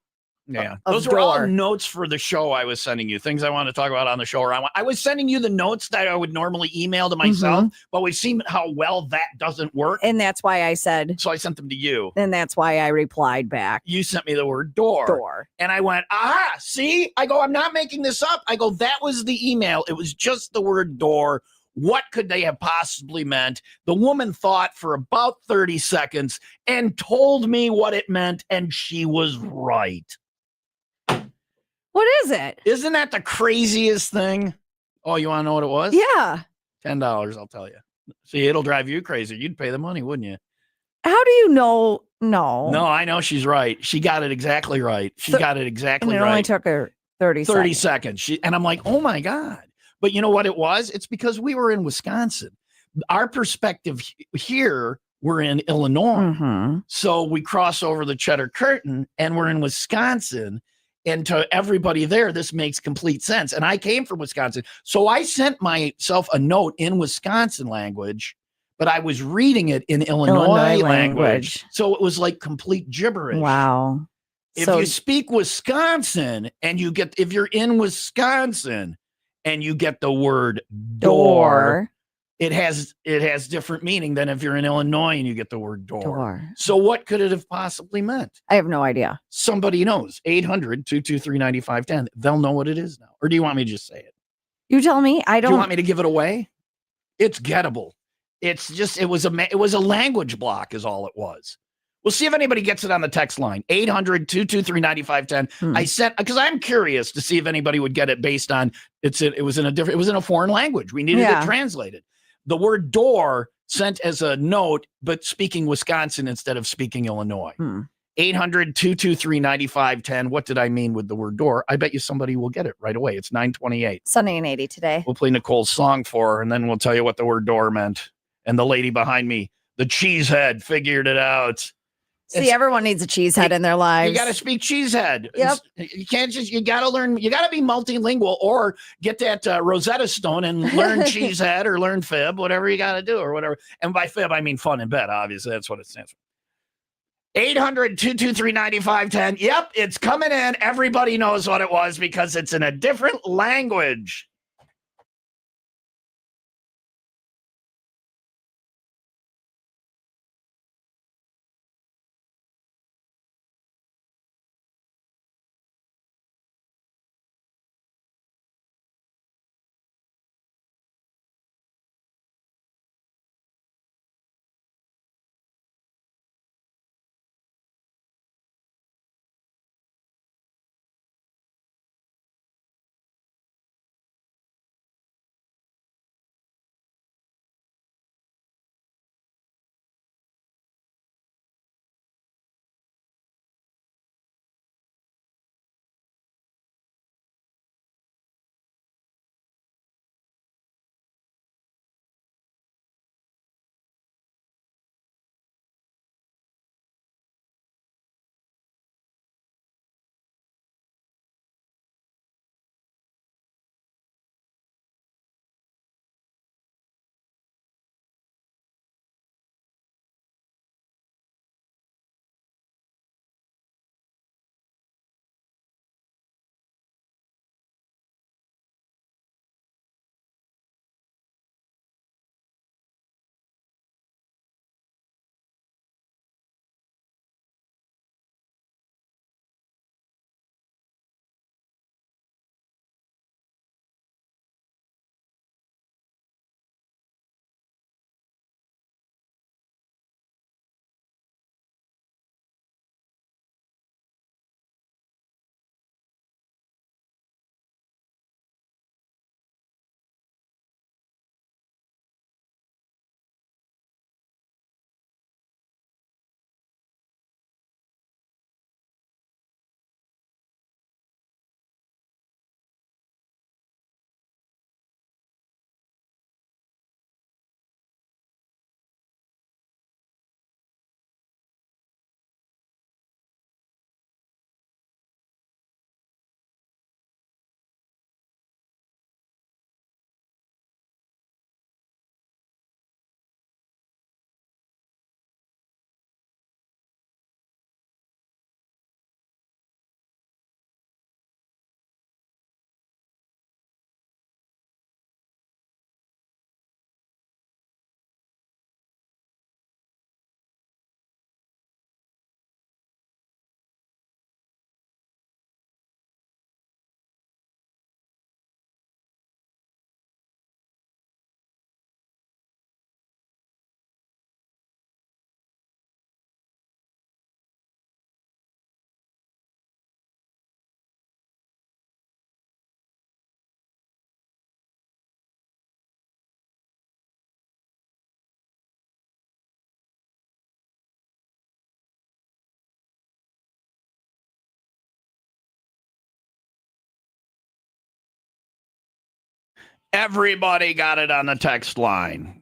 Speaker 1: Those were all notes for the show I was sending you, things I want to talk about on the show. I was sending you the notes that I would normally email to myself, but we've seen how well that doesn't work.
Speaker 2: And that's why I said.
Speaker 1: So I sent them to you.
Speaker 2: And that's why I replied back.
Speaker 1: You sent me the word door. And I went, see? I go, I'm not making this up. I go, that was the email. It was just the word door. What could they have possibly meant? The woman thought for about 30 seconds and told me what it meant, and she was right.
Speaker 2: What is it?
Speaker 1: Isn't that the craziest thing? Oh, you want to know what it was?
Speaker 2: Yeah.
Speaker 1: $10, I'll tell you. See, it'll drive you crazy. You'd pay the money, wouldn't you?
Speaker 2: How do you know? No.
Speaker 1: No, I know she's right. She got it exactly right. She got it exactly
Speaker 2: and it
Speaker 1: right.
Speaker 2: only took her 30
Speaker 1: seconds. And I'm like, oh my God. But you know what it was? It's because we were in Wisconsin. Our perspective here, we're in Illinois.
Speaker 2: Mm-hmm.
Speaker 1: So we cross over the Cheddar Curtain and we're in Wisconsin. And to everybody there, this makes complete sense. And I came from Wisconsin. So I sent myself a note in Wisconsin language, but I was reading it in Illinois language. So it was like complete gibberish.
Speaker 2: Wow.
Speaker 1: If you speak Wisconsin and if you're in Wisconsin and you get the word door, it has different meaning than if you're in Illinois and you get the word door. So what could it have possibly meant?
Speaker 2: I have no idea.
Speaker 1: Somebody knows. 800-223-9510. They'll know what it is now. Or do you want me to just say it?
Speaker 2: You tell me. I don't.
Speaker 1: Do you want me to give it away? It's gettable. It's just, it was a language block is all it was. We'll see if anybody gets it on the text line. 800-223-9510. I sent, because I'm curious to see if anybody would get it based on, it was in a foreign language. We needed it translated. The word door sent as a note, but speaking Wisconsin instead of speaking Illinois. 800-223-9510. What did I mean with the word door? I bet you somebody will get it right away. It's 9:28.
Speaker 2: Sunny and 80 today.
Speaker 1: We'll play Nicole's song for her, and then we'll tell you what the word door meant. And the lady behind me, the cheesehead, figured it out.
Speaker 2: See, everyone needs a cheesehead in their lives.
Speaker 1: You got to speak cheesehead.
Speaker 2: Yep.
Speaker 1: You can't you got to learn, you got to be multilingual or get that Rosetta Stone and learn cheesehead or learn fib, whatever you got to do or whatever. And by fib, I mean fun in bed, obviously. That's what it stands for. 800-223-9510. Yep, it's coming in. Everybody knows what it was because it's in a different language. Everybody got it on the text line.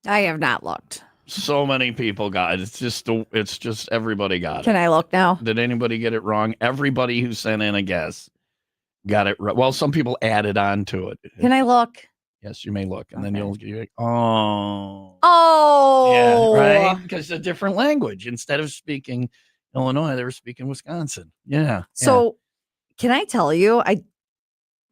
Speaker 2: I have not looked.
Speaker 1: So many people got it. It's just everybody got it.
Speaker 2: Can I look now?
Speaker 1: Did anybody get it wrong? Everybody who sent in a guess got it right. Well, some people added on to it.
Speaker 2: Can I look?
Speaker 1: Yes, you may look, and then
Speaker 2: Okay.
Speaker 1: you'll like, oh,
Speaker 2: Oh,
Speaker 1: yeah, right. Because it's a different language. Instead of speaking Illinois, they were speaking Wisconsin. Yeah.
Speaker 2: So, can I tell you?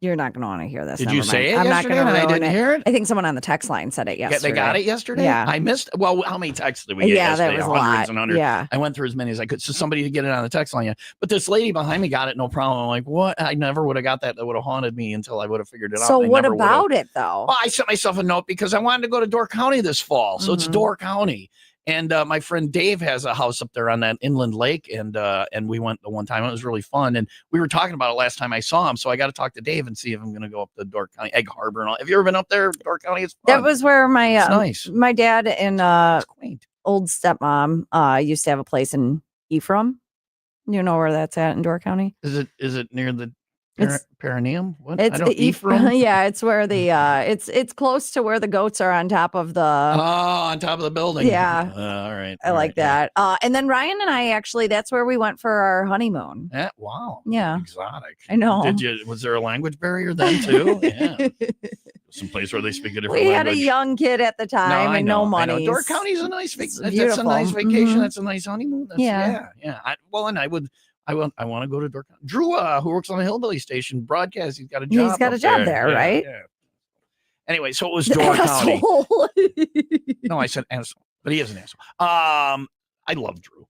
Speaker 2: You're not going to want to hear this.
Speaker 1: Did
Speaker 2: Never
Speaker 1: you
Speaker 2: mind.
Speaker 1: say it
Speaker 2: I'm
Speaker 1: yesterday?
Speaker 2: Not going to
Speaker 1: I didn't hear it.
Speaker 2: I think someone on the text line said it yesterday.
Speaker 1: They got it yesterday.
Speaker 2: Yeah,
Speaker 1: I missed. Well, how many texts did we get?
Speaker 2: Yeah,
Speaker 1: yesterday?
Speaker 2: that was
Speaker 1: Hundreds
Speaker 2: a lot.
Speaker 1: and hundreds.
Speaker 2: Yeah,
Speaker 1: I went through as many as I could. So somebody to get it on the text line. Yeah. But this lady behind me got it, no problem. I'm like, what? I never would have got that. That would have haunted me until I would have figured it out.
Speaker 2: So what about it though?
Speaker 1: Well, I sent myself a note because I wanted to go to Door County this fall. So it's Door County. And my friend Dave has a house up there on that inland lake, and we went the one time. It was really fun, and we were talking about it last time I saw him. So I got to talk to Dave and see if I'm going to go up to Door County, Egg Harbor, and all. Have you ever been up there, Door County? It's fun.
Speaker 2: That was where my
Speaker 1: nice.
Speaker 2: My dad and
Speaker 1: It's quaint.
Speaker 2: old stepmom used to have a place in Ephraim. You know where that's at in Door County?
Speaker 1: Is it near the
Speaker 2: It's-
Speaker 1: perineum? What?
Speaker 2: It's
Speaker 1: Ephraim?
Speaker 2: Yeah, it's where the it's close to where the goats are on top of the
Speaker 1: on top of the building.
Speaker 2: Yeah.
Speaker 1: All right.
Speaker 2: I like that. And then Ryan and I actually, that's where we went for our honeymoon.
Speaker 1: Yeah. Wow.
Speaker 2: Yeah.
Speaker 1: Exotic.
Speaker 2: I know.
Speaker 1: Was there a language barrier then too? Yeah. Some place where they speak a different
Speaker 2: We
Speaker 1: language.
Speaker 2: had a young kid at the time and no money.
Speaker 1: Door County's a nice
Speaker 2: It's
Speaker 1: vacation. That's a nice
Speaker 2: beautiful.
Speaker 1: vacation.
Speaker 2: Mhm.
Speaker 1: That's a nice honeymoon.
Speaker 2: Yeah.
Speaker 1: I want to go to Door County. Drew, who works on the Hillbilly Station, broadcast. He's got a job.
Speaker 2: He's got a job there, right?
Speaker 1: Yeah. Anyway, so it was Door County.
Speaker 2: Asshole.
Speaker 1: No, I said asshole, but he is an asshole. I love Drew,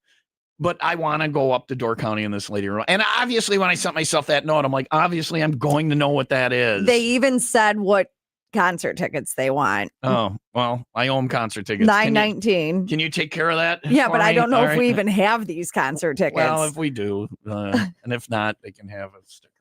Speaker 1: but I want to go up to Door County in this later. And obviously, when I sent myself that note, I'm like, obviously, I'm going to know what that is.
Speaker 2: They even said what concert tickets they want.
Speaker 1: Oh, well, I own concert tickets.
Speaker 2: $9.19.
Speaker 1: Can you take care of that?
Speaker 2: Yeah,
Speaker 1: for
Speaker 2: but I
Speaker 1: me?
Speaker 2: don't know
Speaker 1: All
Speaker 2: if
Speaker 1: right.
Speaker 2: we even have these concert tickets.
Speaker 1: Well, if we do, and if not, they can have a sticker.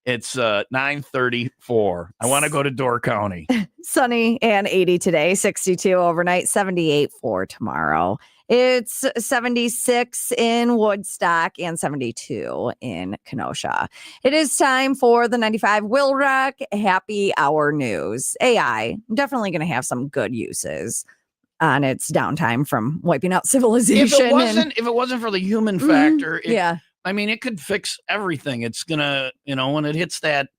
Speaker 1: It's 9:34. I want to go to Door County.
Speaker 2: Sunny and 80 today, 62 overnight, 78 for tomorrow. It's 76 in Woodstock and 72 in Kenosha. It is time for the 95 WIIL Rock Happy Hour News. AI definitely going to have some good uses on its downtime from wiping out civilization.
Speaker 1: If it wasn't for the human factor,
Speaker 2: yeah.
Speaker 1: I mean, it could fix everything. It's gonna, when it hits that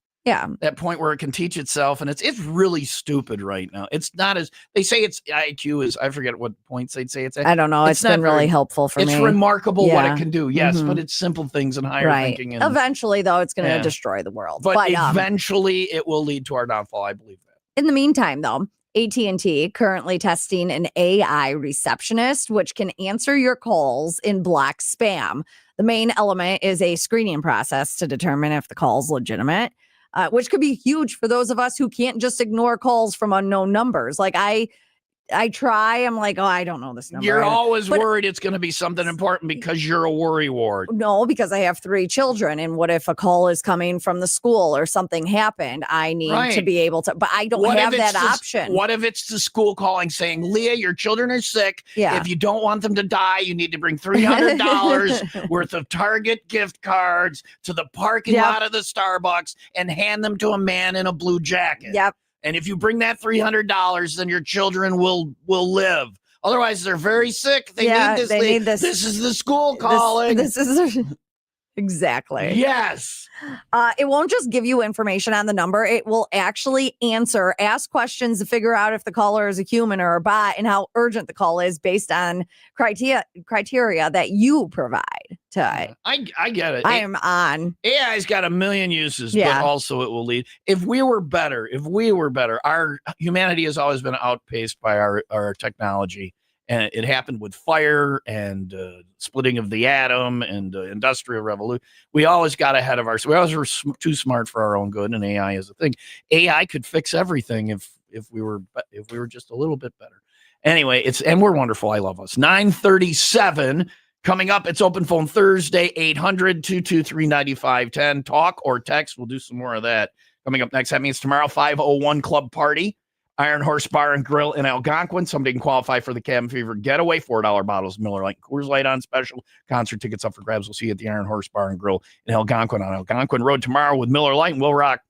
Speaker 1: point where it can teach itself, and it's really stupid right now. It's not as they say its IQ is. I forget what points they'd say it's at.
Speaker 2: I don't know. It's been really helpful for me.
Speaker 1: It's remarkable what it can do. Yes, but it's simple things and higher
Speaker 2: right.
Speaker 1: thinking. And,
Speaker 2: eventually, though, it's going to destroy the world.
Speaker 1: But eventually, it will lead to our downfall. I believe that.
Speaker 2: In the meantime, though, AT&T currently testing an AI receptionist, which can answer your calls in block spam. The main element is a screening process to determine if the call is legitimate, which could be huge for those of us who can't just ignore calls from unknown numbers. Like I try, I'm like, oh, I don't know this number.
Speaker 1: You're always worried it's going to be something important because you're a worrywart.
Speaker 2: No, because I have 3 children. And what if a call is coming from the school or something happened? I need to be able to, but I don't have that option.
Speaker 1: What if it's the school calling saying, Leah, your children are sick.
Speaker 2: Yeah.
Speaker 1: If you don't want them to die, you need to bring $300 worth of Target gift cards to the parking lot of the Starbucks and hand them to a man in a blue jacket.
Speaker 2: Yep.
Speaker 1: And if you bring that $300, then your children will live. Otherwise, they're very sick. They need this. This is the school calling.
Speaker 2: This is exactly.
Speaker 1: Yes.
Speaker 2: It won't just give you information on the number. It will actually ask questions to figure out if the caller is a human or a bot and how urgent the call is based on criteria that you provide to it.
Speaker 1: I get it.
Speaker 2: I am on.
Speaker 1: AI's got a million uses, but also it will lead. If we were better, our humanity has always been outpaced by our technology. And it happened with fire and splitting of the atom and industrial revolution. We always got ahead of ourselves. We always were too smart for our own good, and AI is a thing. AI could fix everything if we were just a little bit better. Anyway, and we're wonderful. I love us. 9:37 coming up. It's Open Phone Thursday. 800-223-9510. Talk or text. We'll do some more of that coming up next. That means tomorrow 501 Club Party. Iron Horse Bar and Grill in Algonquin. Somebody can qualify for the Cabin Fever Getaway. $4 bottles, Miller Lite, Coors Light on special. Concert tickets up for grabs. We'll see you at the Iron Horse Bar and Grill in Algonquin on Algonquin Road tomorrow with Miller Lite, and we'll rock.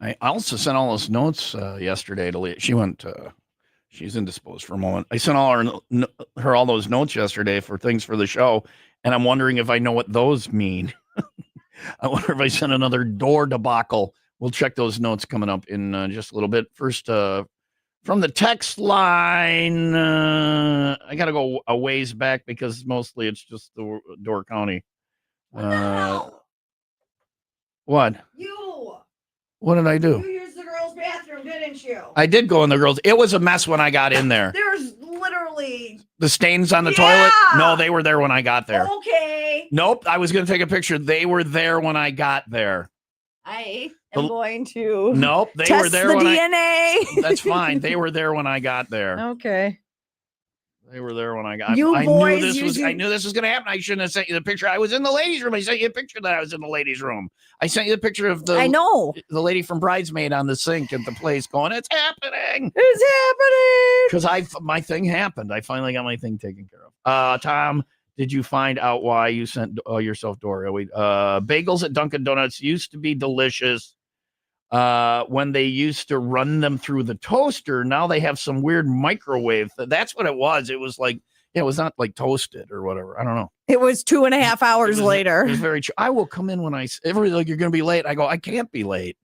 Speaker 1: I also sent all those notes yesterday to Leah. She went. She's indisposed for a moment. I sent her all those notes yesterday for things for the show, and I'm wondering if I know what those mean. I wonder if I sent another door debacle. We'll check those notes coming up in just a little bit. First, from the text line, I got to go a ways back because mostly it's just the Door County. What? What did I do?
Speaker 2: You used the girls' bathroom, didn't you?
Speaker 1: I did go in the girls'. It was a mess when I got in there.
Speaker 2: There's literally
Speaker 1: the stains on the toilet. No, they were there when I got there.
Speaker 2: Okay.
Speaker 1: Nope. I was going to take a picture. They were there when I got there.
Speaker 2: I am going to.
Speaker 1: Nope. They
Speaker 2: test
Speaker 1: were there
Speaker 2: the
Speaker 1: when
Speaker 2: DNA.
Speaker 1: That's fine. They were there when I got there.
Speaker 2: Okay.
Speaker 1: They were there when I got.
Speaker 2: I
Speaker 1: knew this was going to happen. I shouldn't have sent you the picture. I was in the ladies' room. I sent you a picture that I was in the ladies' room. I sent you the picture of the.
Speaker 2: I know
Speaker 1: the lady from Bridesmaid on the sink at the place going, "It's happening.
Speaker 2: It's happening."
Speaker 1: Because my thing happened. I finally got my thing taken care of. Tom, did you find out why you sent yourself Dora? Bagels at Dunkin' Donuts used to be delicious. When they used to run them through the toaster, now they have some weird microwave. That's what it was. It was like, it was not like toasted or whatever. I don't know.
Speaker 2: It was 2.5 hours later.
Speaker 1: It was very true. I will come in when everybody's like, you're going to be late. I go, I can't be late.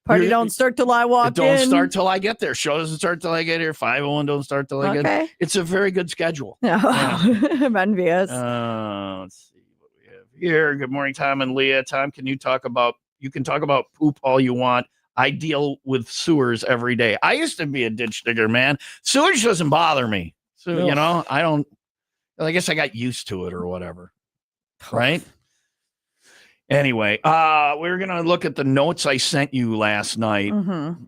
Speaker 2: Party don't start till I walk in.
Speaker 1: Don't start till I get there. Show doesn't start till I get here. 501 don't start till I get here. It's a very good schedule.
Speaker 2: Yeah. I'm envious.
Speaker 1: Let's see what we have here. Good morning, Tom and Leah. Tom, you can talk about poop all you want. I deal with sewers every day. I used to be a ditch digger, man. Sewage doesn't bother me. So, I guess I got used to it or whatever. Right? Anyway, we're going to look at the notes I sent you last night.
Speaker 2: Mm-hmm.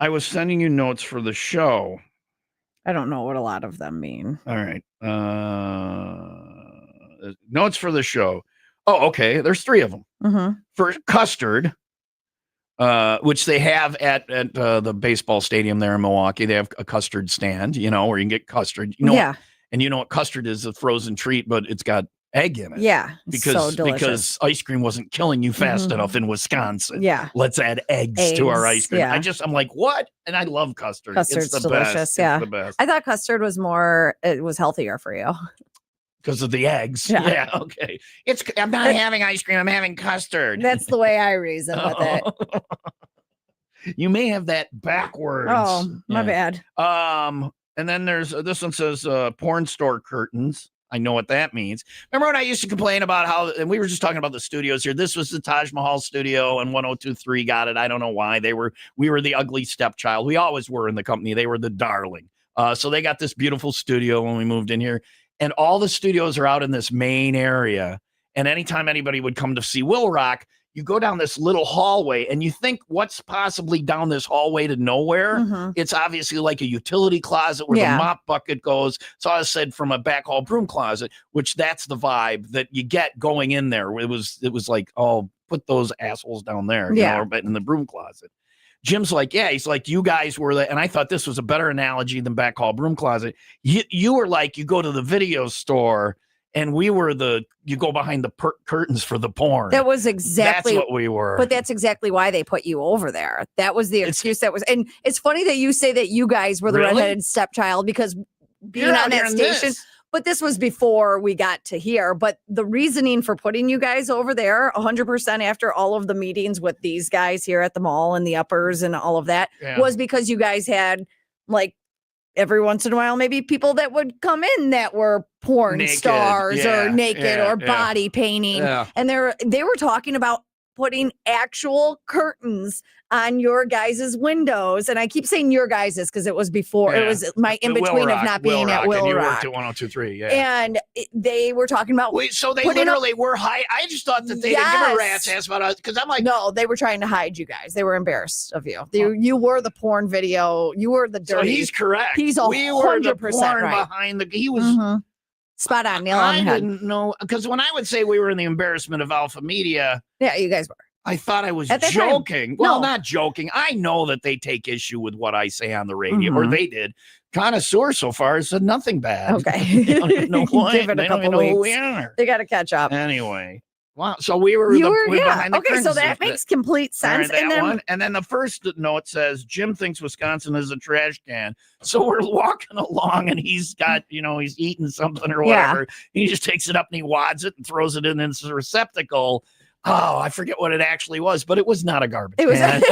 Speaker 1: I was sending you notes for the show.
Speaker 2: I don't know what a lot of them mean.
Speaker 1: All right. Notes for the show. Oh, okay. There's 3 of them.
Speaker 2: Mm-hmm.
Speaker 1: For custard. Which they have at the baseball stadium there in Milwaukee. They have a custard stand, where you can get custard.
Speaker 2: Yeah.
Speaker 1: And you know what custard is? A frozen treat, but it's got egg in it.
Speaker 2: Yeah.
Speaker 1: Because ice cream wasn't killing you fast enough in Wisconsin.
Speaker 2: Yeah.
Speaker 1: Let's add eggs to our ice cream.
Speaker 2: Yeah.
Speaker 1: I'm like, what? And I love custard.
Speaker 2: Custard's
Speaker 1: it's the
Speaker 2: delicious.
Speaker 1: Best.
Speaker 2: Yeah.
Speaker 1: It's the best.
Speaker 2: I thought custard was it was healthier for you.
Speaker 1: Because of the eggs.
Speaker 2: Yeah.
Speaker 1: Okay. I'm not having ice cream. I'm having custard.
Speaker 2: That's the way I reason with it.
Speaker 1: You may have that backwards.
Speaker 2: Oh, my bad.
Speaker 1: And then there's this one says porn store curtains. I know what that means. Remember when I used to complain about and we were just talking about the studios here. This was the Taj Mahal studio and 1023 got it. I don't know why. We were the ugly stepchild. We always were in the company. They were the darling. So they got this beautiful studio when we moved in here. And all the studios are out in this main area. And anytime anybody would come to see WIIL Rock, you go down this little hallway and you think, what's possibly down this hallway to nowhere?
Speaker 2: Mm-hmm.
Speaker 1: It's obviously like a utility closet where the mop bucket goes. So I said from a back hall broom closet, which that's the vibe that you get going in there. It was like, oh, put those assholes down there, but in the broom closet. Jim's like, yeah, he's like, you guys were and I thought this was a better analogy than back hall broom closet. You were like, you go to the video store and we were you go behind the curtains for the porn.
Speaker 2: That was exactly
Speaker 1: that's what we were.
Speaker 2: But that's exactly why they put you over there. That was the excuse and it's funny that you say that you guys were the redheaded stepchild because being on that station. But this was before we got to here. But the reasoning for putting you guys over there 100% after all of the meetings with these guys here at the mall and the uppers and all of that was because you guys had like every once in a while, maybe people that would come in that were porn stars or naked or body painting. Yeah. And they were talking about putting actual curtains on your guys' windows. And I keep saying your guys' because it was before. It was my in-between of not being at WIIL Rock.
Speaker 1: Worked at 1023,
Speaker 2: And they were talking about...
Speaker 1: Wait, so they literally were high? I just thought that they didn't give a rat's ass about us. Because I'm like...
Speaker 2: No, they were trying to hide you guys. They were embarrassed of you. You were the porn video. You were the dirty...
Speaker 1: So he's correct.
Speaker 2: He's 100%
Speaker 1: we were the porn
Speaker 2: right.
Speaker 1: behind the... He was...
Speaker 2: Mm-hmm. Spot on. Nail on the head.
Speaker 1: I didn't know... Because when I would say we were in the embarrassment of Alpha Media...
Speaker 2: Yeah, you guys were.
Speaker 1: I thought I was joking. Well, not joking. I know that they take issue with what I say on the radio, or they did. Connoisseur so far has said nothing bad.
Speaker 2: Okay.
Speaker 1: They don't even know who
Speaker 2: Give it a couple weeks.
Speaker 1: who we are.
Speaker 2: They got to catch up.
Speaker 1: Anyway, Wow. So we were behind the
Speaker 2: okay. So
Speaker 1: curtains.
Speaker 2: that makes complete sense.
Speaker 1: And then and then the first note says Jim thinks Wisconsin is a trash can. So we're walking along and he's got, he's eating something or whatever. He just takes it up and he wads it and throws it in this receptacle. Oh, I forget what it actually was, but it was not a garbage can.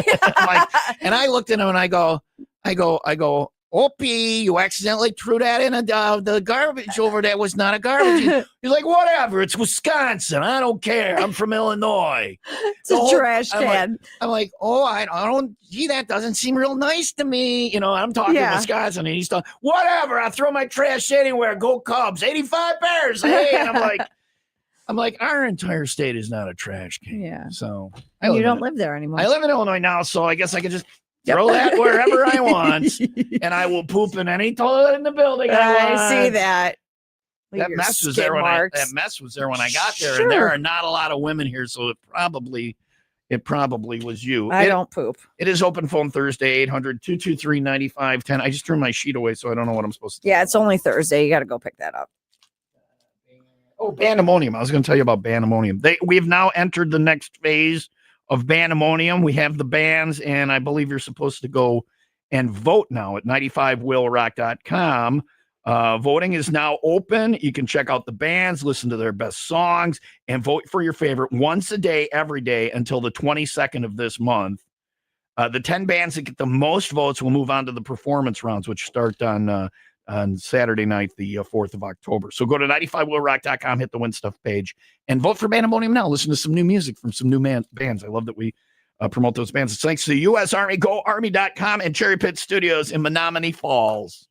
Speaker 1: And I looked at him and I go, Opie, you accidentally threw that in the garbage over there. Was not a garbage. He's like, whatever. It's Wisconsin. I don't care. I'm from Illinois.
Speaker 2: It's a trash can.
Speaker 1: I'm like, I don't. Gee, that doesn't seem real nice to me. I'm talking Wisconsin, and he's talking. Whatever. I throw my trash anywhere. Go Cubs. 85 Bears. Hey, and I'm like, our entire state is not a trash can.
Speaker 2: Yeah.
Speaker 1: So
Speaker 2: you don't live there anymore.
Speaker 1: I live in Illinois now, so I guess I can just throw that wherever I want, and I will poop in any toilet in the building I
Speaker 2: see that.
Speaker 1: That mess was there when I got there, and there are not a lot of women here, so it probably was you.
Speaker 2: I don't poop.
Speaker 1: It is open phone Thursday, 800-223-9510. I just threw my sheet away, so I don't know what I'm supposed to do.
Speaker 2: Yeah, it's only Thursday. You got to go pick that up.
Speaker 1: Oh, Bandemonium. I was going to tell you about Bandemonium. We have now entered the next phase of Bandemonium. We have the bands, and I believe you're supposed to go and vote now at 95willrock.com. Voting is now open. You can check out the bands, listen to their best songs, and vote for your favorite once a day, every day until the 22nd of this month. The 10 bands that get the most votes will move on to the performance rounds, which start on Saturday night, the 4th of October. So go to 95willrock.com, hit the Win Stuff page, and vote for Bandemonium now. Listen to some new music from some new bands. I love that we promote those bands. It's thanks to the U.S. Army, GoArmy.com, and Cherry Pit Studios in Menominee Falls.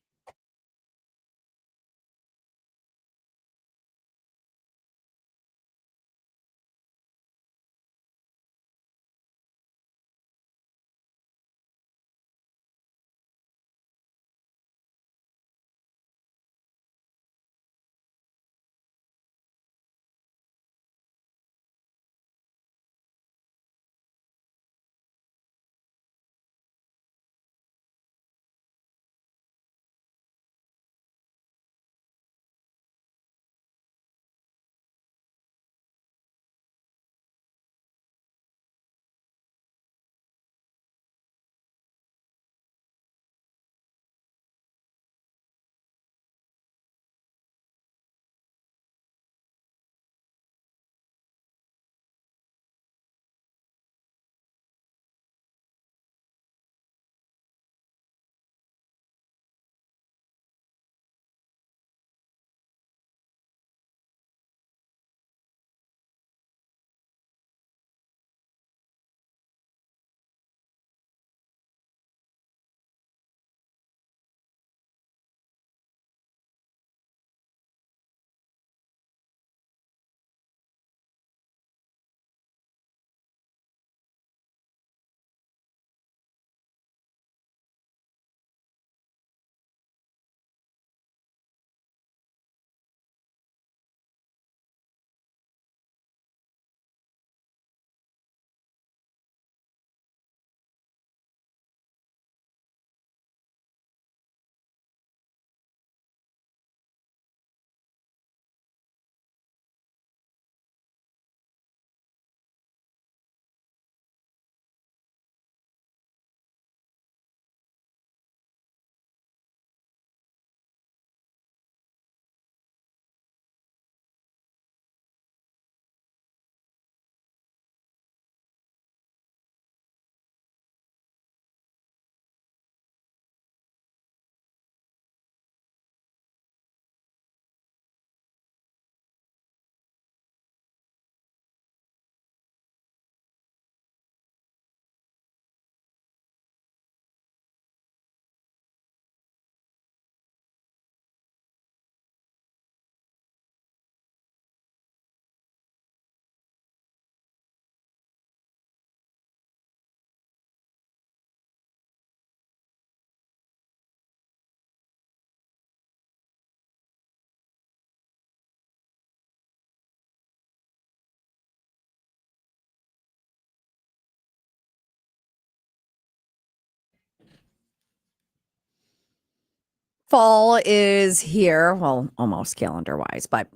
Speaker 2: Fall is here. Well, almost calendar wise, but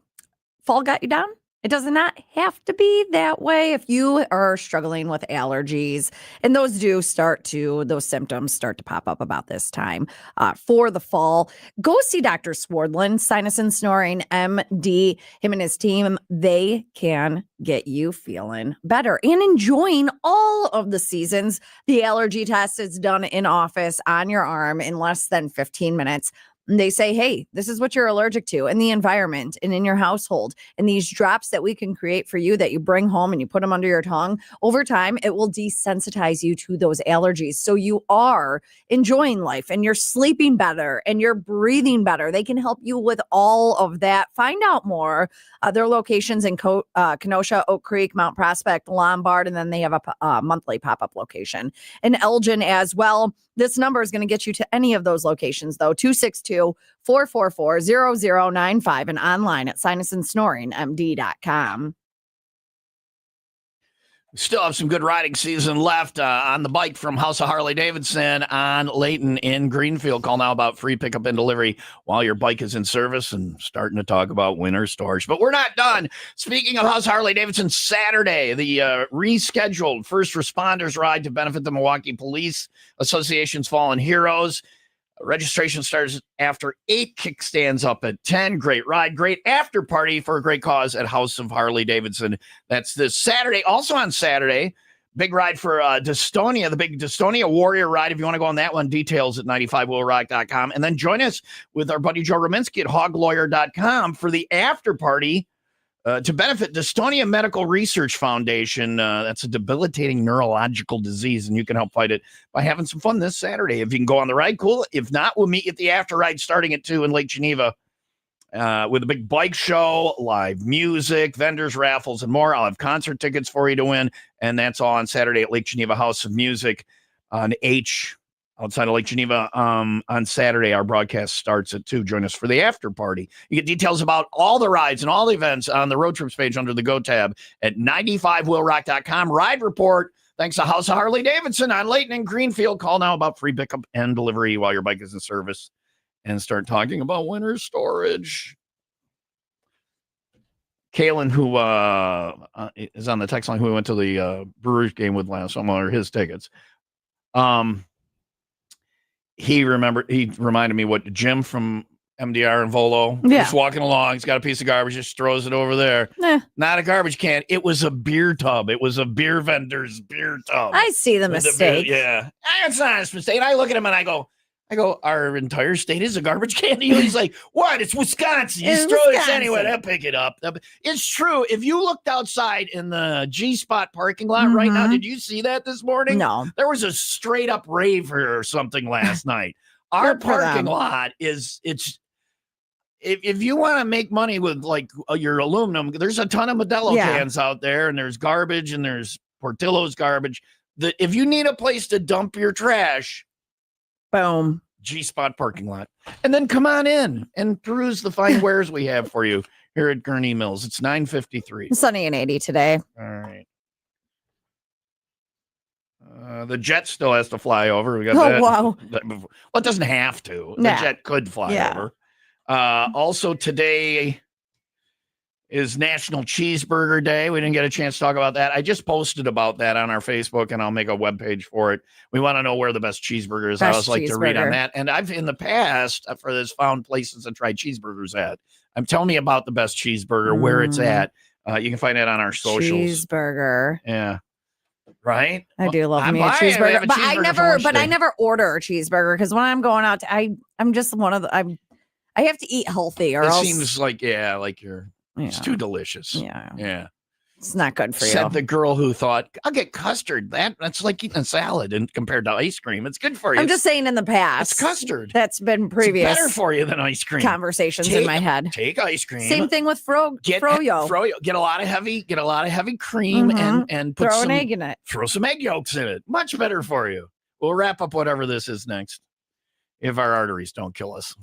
Speaker 2: fall got you down? It does not have to be that way if you are struggling with allergies. And those symptoms start to pop up about this time for the fall. Go see Dr. Swardlin, Sinus and Snoring MD. Him and his team, they can get you feeling better and enjoying all of the seasons. The allergy test is done in office on your arm in less than 15 minutes. And they say, hey, this is what you're allergic to in the environment and in your household. And these drops that we can create for you that you bring home and you put them under your tongue, over time, it will desensitize you to those allergies. So you are enjoying life and you're sleeping better and you're breathing better. They can help you with all of that. Find out more. Their locations in Kenosha, Oak Creek, Mount Prospect, Lombard, and then they have a monthly pop-up location in Elgin as well. This number is going to get you to any of those locations, though, 262-444-0095 and online at sinusandsnoringmd.com.
Speaker 1: Still have some good riding season left on the bike from House of Harley Davidson on Layton in Greenfield. Call now about free pickup and delivery while your bike is in service, and starting to talk about winter storage. But we're not done. Speaking of House of Harley Davidson, Saturday, the rescheduled first responders ride to benefit the Milwaukee Police Association's Fallen Heroes. Registration starts after 8, kickstands up at 10. Great ride, great after party for a great cause at House of Harley Davidson. That's this Saturday. Also on Saturday, big ride for Dystonia, the big Dystonia Warrior ride. If you want to go on that one, details at 95willrock.com. And then join us with our buddy Joe Rominski at hoglawyer.com for the after party to benefit Dystonia Medical Research Foundation. That's a debilitating neurological disease, and you can help fight it by having some fun this Saturday. If you can go on the ride, cool. If not, we'll meet you at the after ride starting at 2 in Lake Geneva with a big bike show, live music, vendors, raffles, and more. I'll have concert tickets for you to win, and that's all on Saturday at Lake Geneva House of Music on H outside of Lake Geneva. On Saturday, our broadcast starts at 2. Join us for the after party. You get details about all the rides and all the events on the road trips page under the Go tab at 95willrock.com. Ride report, thanks to House of Harley Davidson on Layton and Greenfield. Call now about free pickup and delivery while your bike is in service and start talking about winter storage. Kalen, who is on the text line, who we went to the Brewers game with last summer, his tickets. He reminded me what Jim from MDR and Volo, just walking along. He's got a piece of garbage, just throws it over there. Not a garbage can. It was a beer tub. It was a beer vendor's beer tub.
Speaker 2: I see the mistake.
Speaker 1: Yeah. It's not a mistake. And I look at him and I go, our entire state is a garbage can to you. He's like, what? It's Wisconsin. You throw it anywhere, they'll pick it up. It's true. If you looked outside in the G-Spot parking lot right now, did you see that this morning?
Speaker 2: No.
Speaker 1: There was a straight up rave or something last night. Our parking lot it's if you want to make money with like your aluminum, there's a ton of Modelo cans out there, and there's garbage, and there's Portillo's garbage. If you need a place to dump your trash,
Speaker 2: boom,
Speaker 1: G-Spot parking lot. And then come on in and peruse the fine wares we have for you here at Gurney Mills. It's 9:53.
Speaker 2: Sunny and 80 today.
Speaker 1: All right. The jet still has to fly over. We got that.
Speaker 2: Wow.
Speaker 1: Well, it doesn't have to. The jet could fly over. Also today is National Cheeseburger Day. We didn't get a chance to talk about that. I just posted about that on our Facebook, and I'll make a webpage for it. We want to know where the best cheeseburger is. I always like to read on that. And I've, in the past, for this, found places to try cheeseburgers at. Tell me about the best cheeseburger, where it's at. You can find it on our socials.
Speaker 2: Cheeseburger.
Speaker 1: Yeah. Right?
Speaker 2: I do love me a cheeseburger. But I never order a cheeseburger because when I'm going out, I'm just one of the, I have to eat healthy or else.
Speaker 1: It seems like, it's too delicious. Yeah.
Speaker 2: It's not good for you.
Speaker 1: Said the girl who thought, I'll get custard. That's like eating a salad and compared to ice cream. It's good for you.
Speaker 2: I'm just saying in the past.
Speaker 1: It's custard.
Speaker 2: That's been previous.
Speaker 1: It's better for you than ice cream.
Speaker 2: Conversations in my head.
Speaker 1: Take ice cream.
Speaker 2: Same thing with froyo.
Speaker 1: Get a lot of heavy cream and put
Speaker 2: throw an egg in it.
Speaker 1: Throw some egg yolks in it. Much better for you. We'll wrap up whatever this is next if our arteries don't kill us.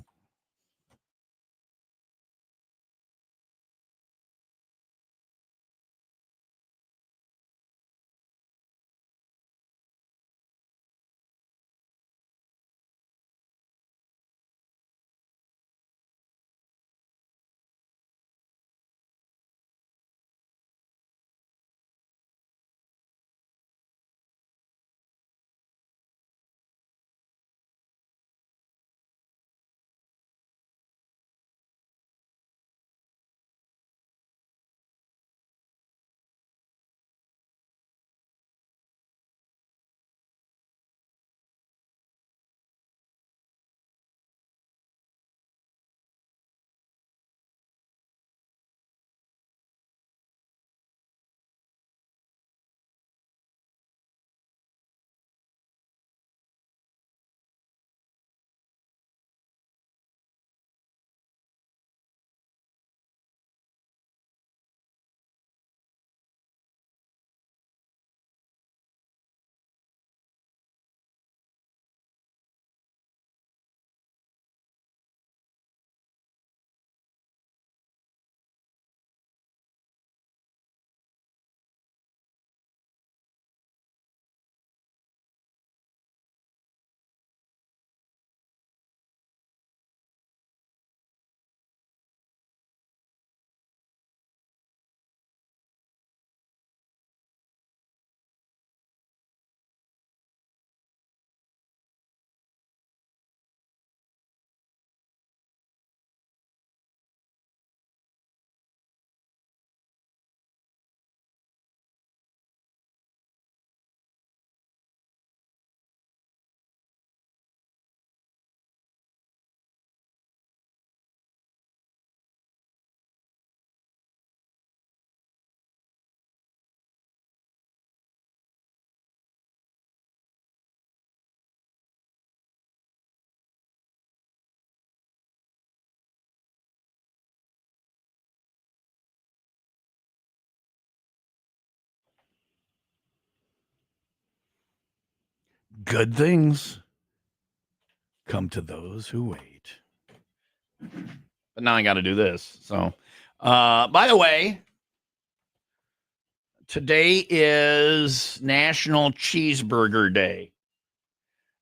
Speaker 1: Good things come to those who wait. But now I got to do this. So, by the way, today is National Cheeseburger Day.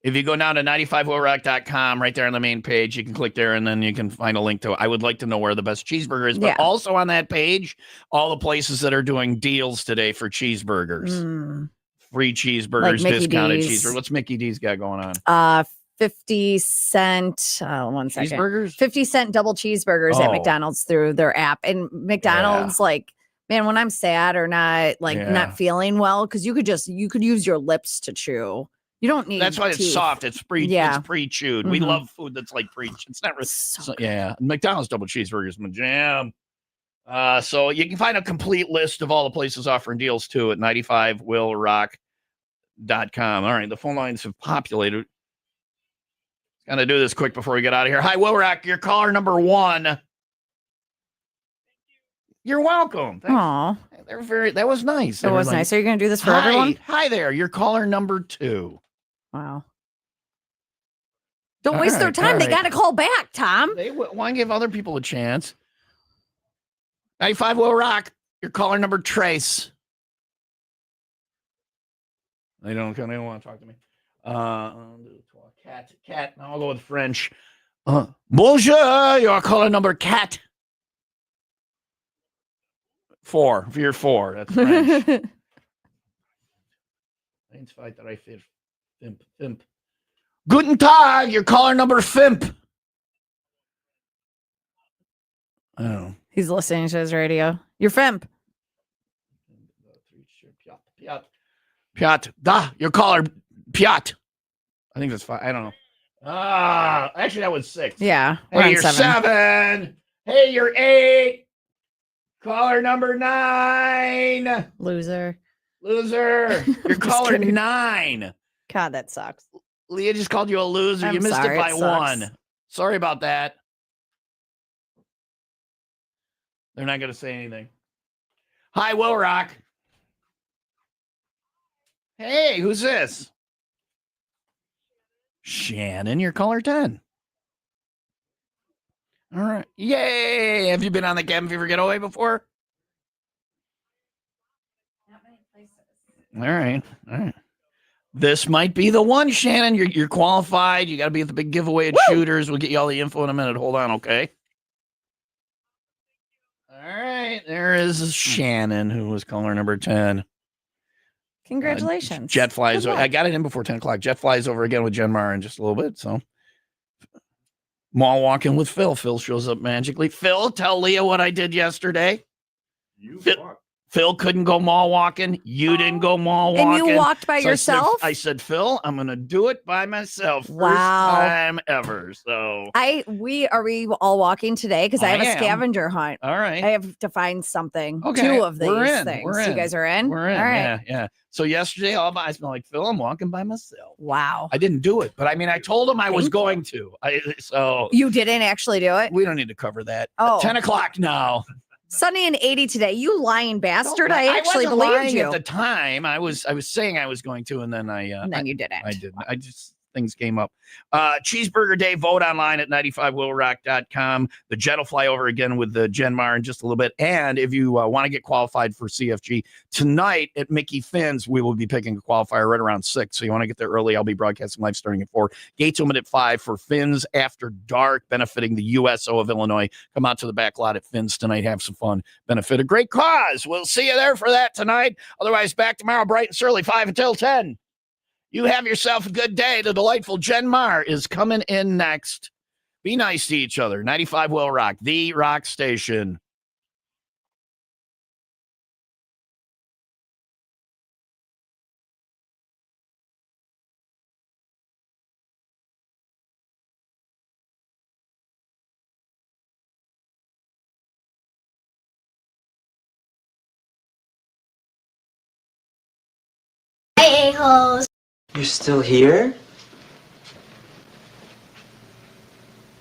Speaker 1: If you go down to 95willrock.com, right there on the main page, you can click there and then you can find a link to it. I would like to know where the best cheeseburger is. But also on that page, all the places that are doing deals today for cheeseburgers. Free cheeseburgers, like discounted cheeseburgers. What's Mickey D's got going on?
Speaker 2: 50 cent, one second.
Speaker 1: Cheeseburgers?
Speaker 2: 50-cent double cheeseburgers at McDonald's through their app. And McDonald's, like, man, when I'm sad or not, not feeling well, because you could use your lips to chew. You don't need.
Speaker 1: That's why
Speaker 2: teeth.
Speaker 1: It's soft. It's pre-chewed. We love food that's like It's not really. So McDonald's double cheeseburgers, my jam. So you can find a complete list of all the places offering deals too at 95willrock.com. All right, the phone lines have populated. Gonna do this quick before we get out of here. Hi, Will Rock. Your caller number 1. You're welcome.
Speaker 2: Aw.
Speaker 1: That was nice.
Speaker 2: That was nice. Are you gonna do this for everyone?
Speaker 1: Hi there. Your caller number 2.
Speaker 2: Wow. Don't waste their time. They got to call back, Tom.
Speaker 1: They want to give other people a chance. 95 Will Rock. Your caller number Trace. They don't want to talk to me. Cat. Now I'll go with French. Bonjour. Your caller number Cat. 4. If you're 4, that's French. Fimp. Guten Tag, your caller number Fimp. I don't know.
Speaker 2: He's listening to his radio. You're Fimp.
Speaker 1: Piat. Your caller Piat. I think that's 5. I don't know. Actually, that was 6.
Speaker 2: Yeah.
Speaker 1: Hey, you're 7. Hey, you're 8. Caller number 9.
Speaker 2: Loser.
Speaker 1: Your caller 9.
Speaker 2: God, that sucks.
Speaker 1: Leah just called you a loser. You missed it by 1. Sorry about that. They're not going to say anything. Hi, Will Rock. Hey, who's this? Shannon, your caller 10. All right. Yay. Have you been on the Cabin Fever Getaway before?
Speaker 2: Not many places.
Speaker 1: All right. This might be the one, Shannon. You're qualified. You got to be at the big giveaway at Shooters. We'll get you all the info in a minute. Hold on, okay? All right. There is Shannon, who was caller number 10.
Speaker 2: Congratulations.
Speaker 1: Jet flies. I got it in before 10 o'clock. Jet flies over again with Jen Mar in just a little bit. So, mall walking with Phil. Phil shows up magically. Phil, tell Leah what I did yesterday. Phil couldn't go mall walking. You didn't go mall walking.
Speaker 2: And you walked by yourself?
Speaker 1: I said, Phil, I'm going to do it by myself.
Speaker 2: Wow.
Speaker 1: First time ever. So
Speaker 2: are we all walking today? Because I have a scavenger hunt.
Speaker 1: All right.
Speaker 2: I have to find something.
Speaker 1: Okay.
Speaker 2: 2 of these things.
Speaker 1: We're in.
Speaker 2: You guys are in?
Speaker 1: We're in.
Speaker 2: All right.
Speaker 1: Yeah. So yesterday, all my eyes been like, Phil, I'm walking by myself.
Speaker 2: Wow.
Speaker 1: I didn't do it, but I mean, I told him I was going to. So
Speaker 2: you didn't actually do it?
Speaker 1: We don't need to cover that.
Speaker 2: Oh.
Speaker 1: 10 o'clock now.
Speaker 2: Sunny and 80 today. You lying bastard. I actually believed
Speaker 1: lying
Speaker 2: you.
Speaker 1: At the time, I was saying I was going to, and then
Speaker 2: you didn't.
Speaker 1: I didn't. I just things came up. Cheeseburger Day, vote online at 95willrock.com. The jet will fly over again with the Jen Mar in just a little bit. And if you want to get qualified for CFG, tonight at Mickey Finn's, we will be picking a qualifier right around 6. So you want to get there early. I'll be broadcasting live starting at 4. Gates open at 5 for Finn's After Dark, benefiting the USO of Illinois. Come out to the back lot at Finn's tonight. Have some fun. Benefit a great cause. We'll see you there for that tonight. Otherwise, back tomorrow bright and early, 5 until 10. You have yourself a good day. The delightful Jen Mar is coming in next. Be nice to each other. 95 Will Rock, the rock station.
Speaker 4: Hey, a-holes.
Speaker 5: You're still here?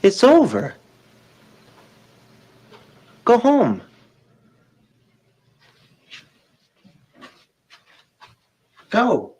Speaker 5: It's over. Go home. Go.